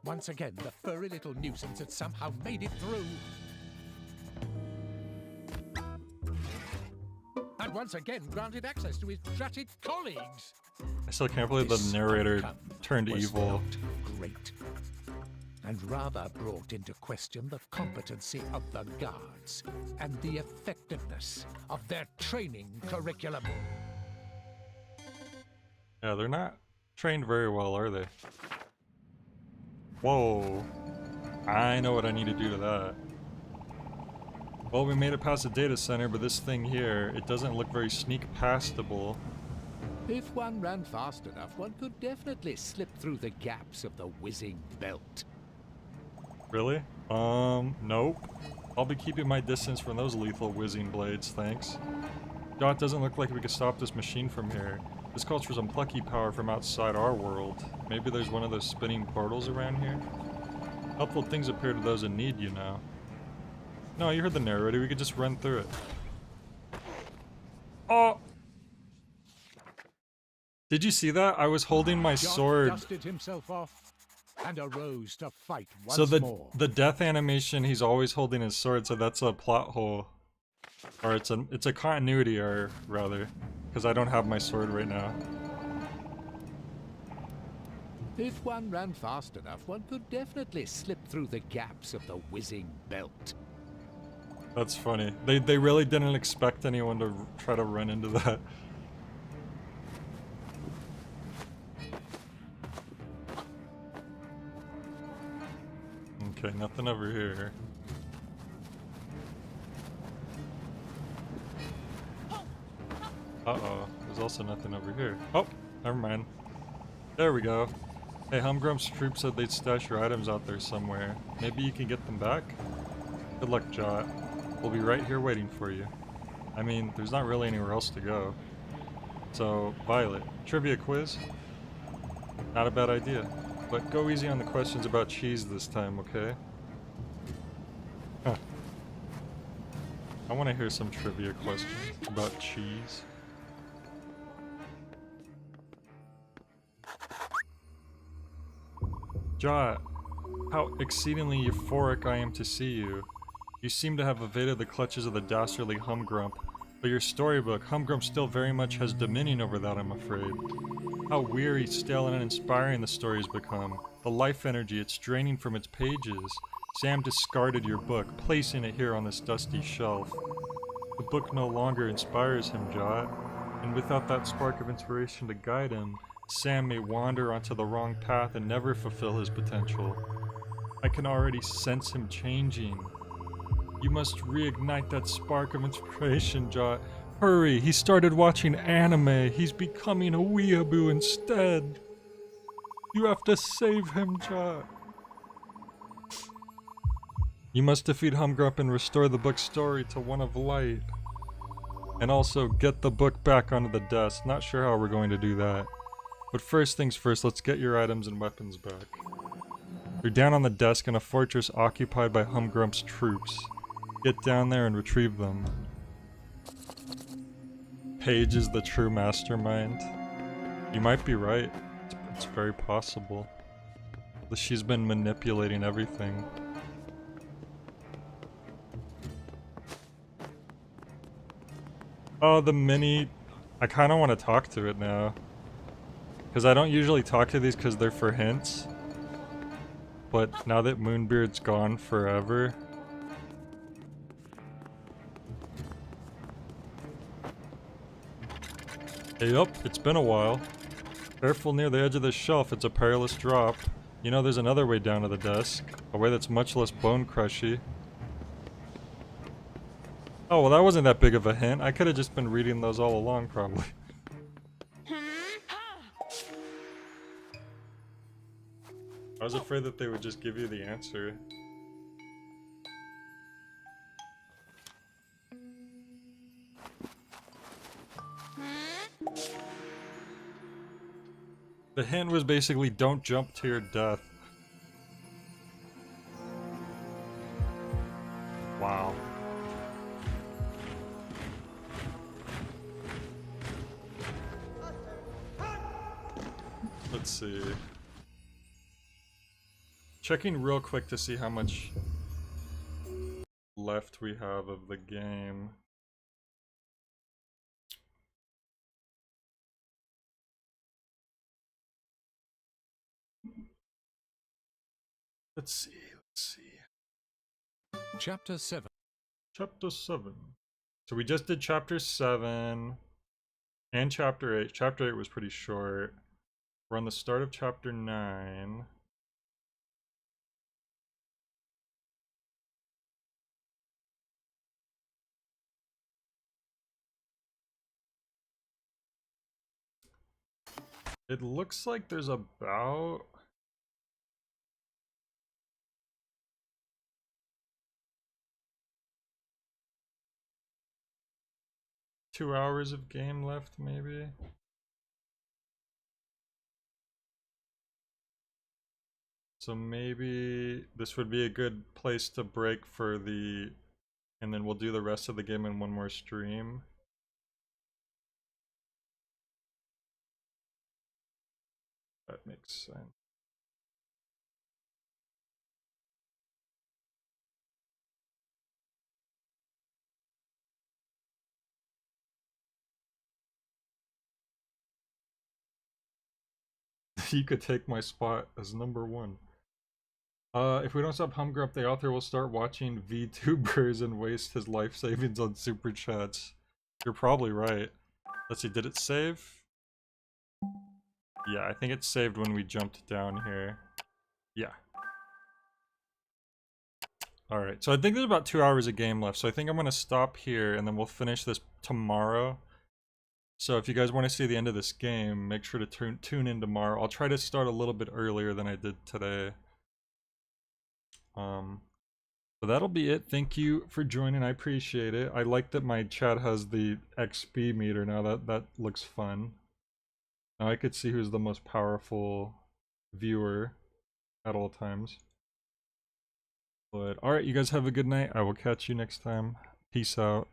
Once again, the furry little nuisance had somehow made it through. And once again granted access to his dratted colleagues. I still can't believe the narrator turned evil. Not great, and rather brought into question the competency of the guards and the effectiveness of their training curriculum. Yeah, they're not trained very well, are they? Whoa. I know what I need to do to that. Well, we made it past the data center, but this thing here, it doesn't look very sneak-pastable. If one ran fast enough, one could definitely slip through the gaps of the whizzing belt. Really? Nope. I'll be keeping my distance from those lethal whizzing blades, thanks. God, it doesn't look like we could stop this machine from here. This calls for some Plucky power from outside our world. Maybe there's one of those spinning portals around here? Helpful things appear to those in need, you know. No, you heard the narrator, we could just run through it. Oh! Did you see that? I was holding my sword. Dusted himself off and arose to fight once So more. the death animation, he's always holding his sword, so that's a plot hole. Or it's a continuity error, rather. Because I don't have my sword right now. If one ran fast enough, one could definitely slip through the gaps of the whizzing belt. That's funny. They really didn't expect anyone to try to run into that. Okay, nothing over here. Uh-oh, there's also nothing over here. Oh, never mind. There we go. Hey, Humgrump's troop said they'd stash your items out there somewhere. Maybe you can get them back? Good luck, Jot. We'll be right here waiting for you. I mean, there's not really anywhere else to go. So, Violet, trivia quiz? Not a bad idea. But go easy on the questions about cheese this time, okay? Huh. I want to hear some trivia questions about cheese. Jot, how exceedingly euphoric I am to see you. You seem to have evaded the clutches of the dastardly Humgrump, but your storybook, Humgrump still very much has dominion over that, I'm afraid. How weary, stale, and uninspiring the story has become. The life energy it's draining from its pages. Sam discarded your book, placing it here on this dusty shelf. The book no longer inspires him, Jot, and without that spark of inspiration to guide him, Sam may wander onto the wrong path and never fulfill his potential. I can already sense him changing. You must reignite that spark of inspiration, Jot. Hurry, he started watching anime. He's becoming a weeaboo instead. You have to save him, Jot. You must defeat Humgrump and restore the book's story to one of light. And also, get the book back onto the desk. Not sure how we're going to do that. But first things first, let's get your items and weapons back. You're down on the desk in a fortress occupied by Humgrump's troops. Get down there and retrieve them. Paige is the true mastermind. You might be right. It's very possible. She's been manipulating everything. Oh, the mini... I kind of want to talk to it now. Because I don't usually talk to these because they're for hints. But now that Moonbeard's gone forever... Hey up, it's been a while. Careful near the edge of this shelf, it's a perilous drop. You know there's another way down to the desk. A way that's much less bone-crushy. Oh, well that wasn't that big of a hint. I could have just been reading those all along, probably. I was afraid that they would just give you the answer. The hint was basically don't jump to your death. Wow. Let's see. Checking real quick to see how much left we have of the game. Let's see. Chapter 7. Chapter 7. So we just did Chapter 7 and Chapter 8. Chapter 8 was pretty short. We're on the start of Chapter 9. It looks like there's about... two hours of game left, maybe? So maybe this would be a good place to break for the... and then we'll do the rest of the game in one more stream. That makes sense. You could take my spot as number 1. If we don't stop Humgrump, the author will start watching VTubers and waste his life savings on super chats. You're probably right. Let's see, did it save? Yeah, I think it saved when we jumped down here. Yeah. Alright, so I think there's about 2 hours of game left, so I think I'm gonna stop here and then we'll finish this tomorrow. So if you guys want to see the end of this game, make sure to tune in tomorrow. I'll try to start a little bit earlier than I did today. So that'll be it. Thank you for joining. I appreciate it. I like that my chat has the XP meter now. That looks fun. Now I could see who's the most powerful viewer at all times. But alright, you guys have a good night. I will catch you next time. Peace out.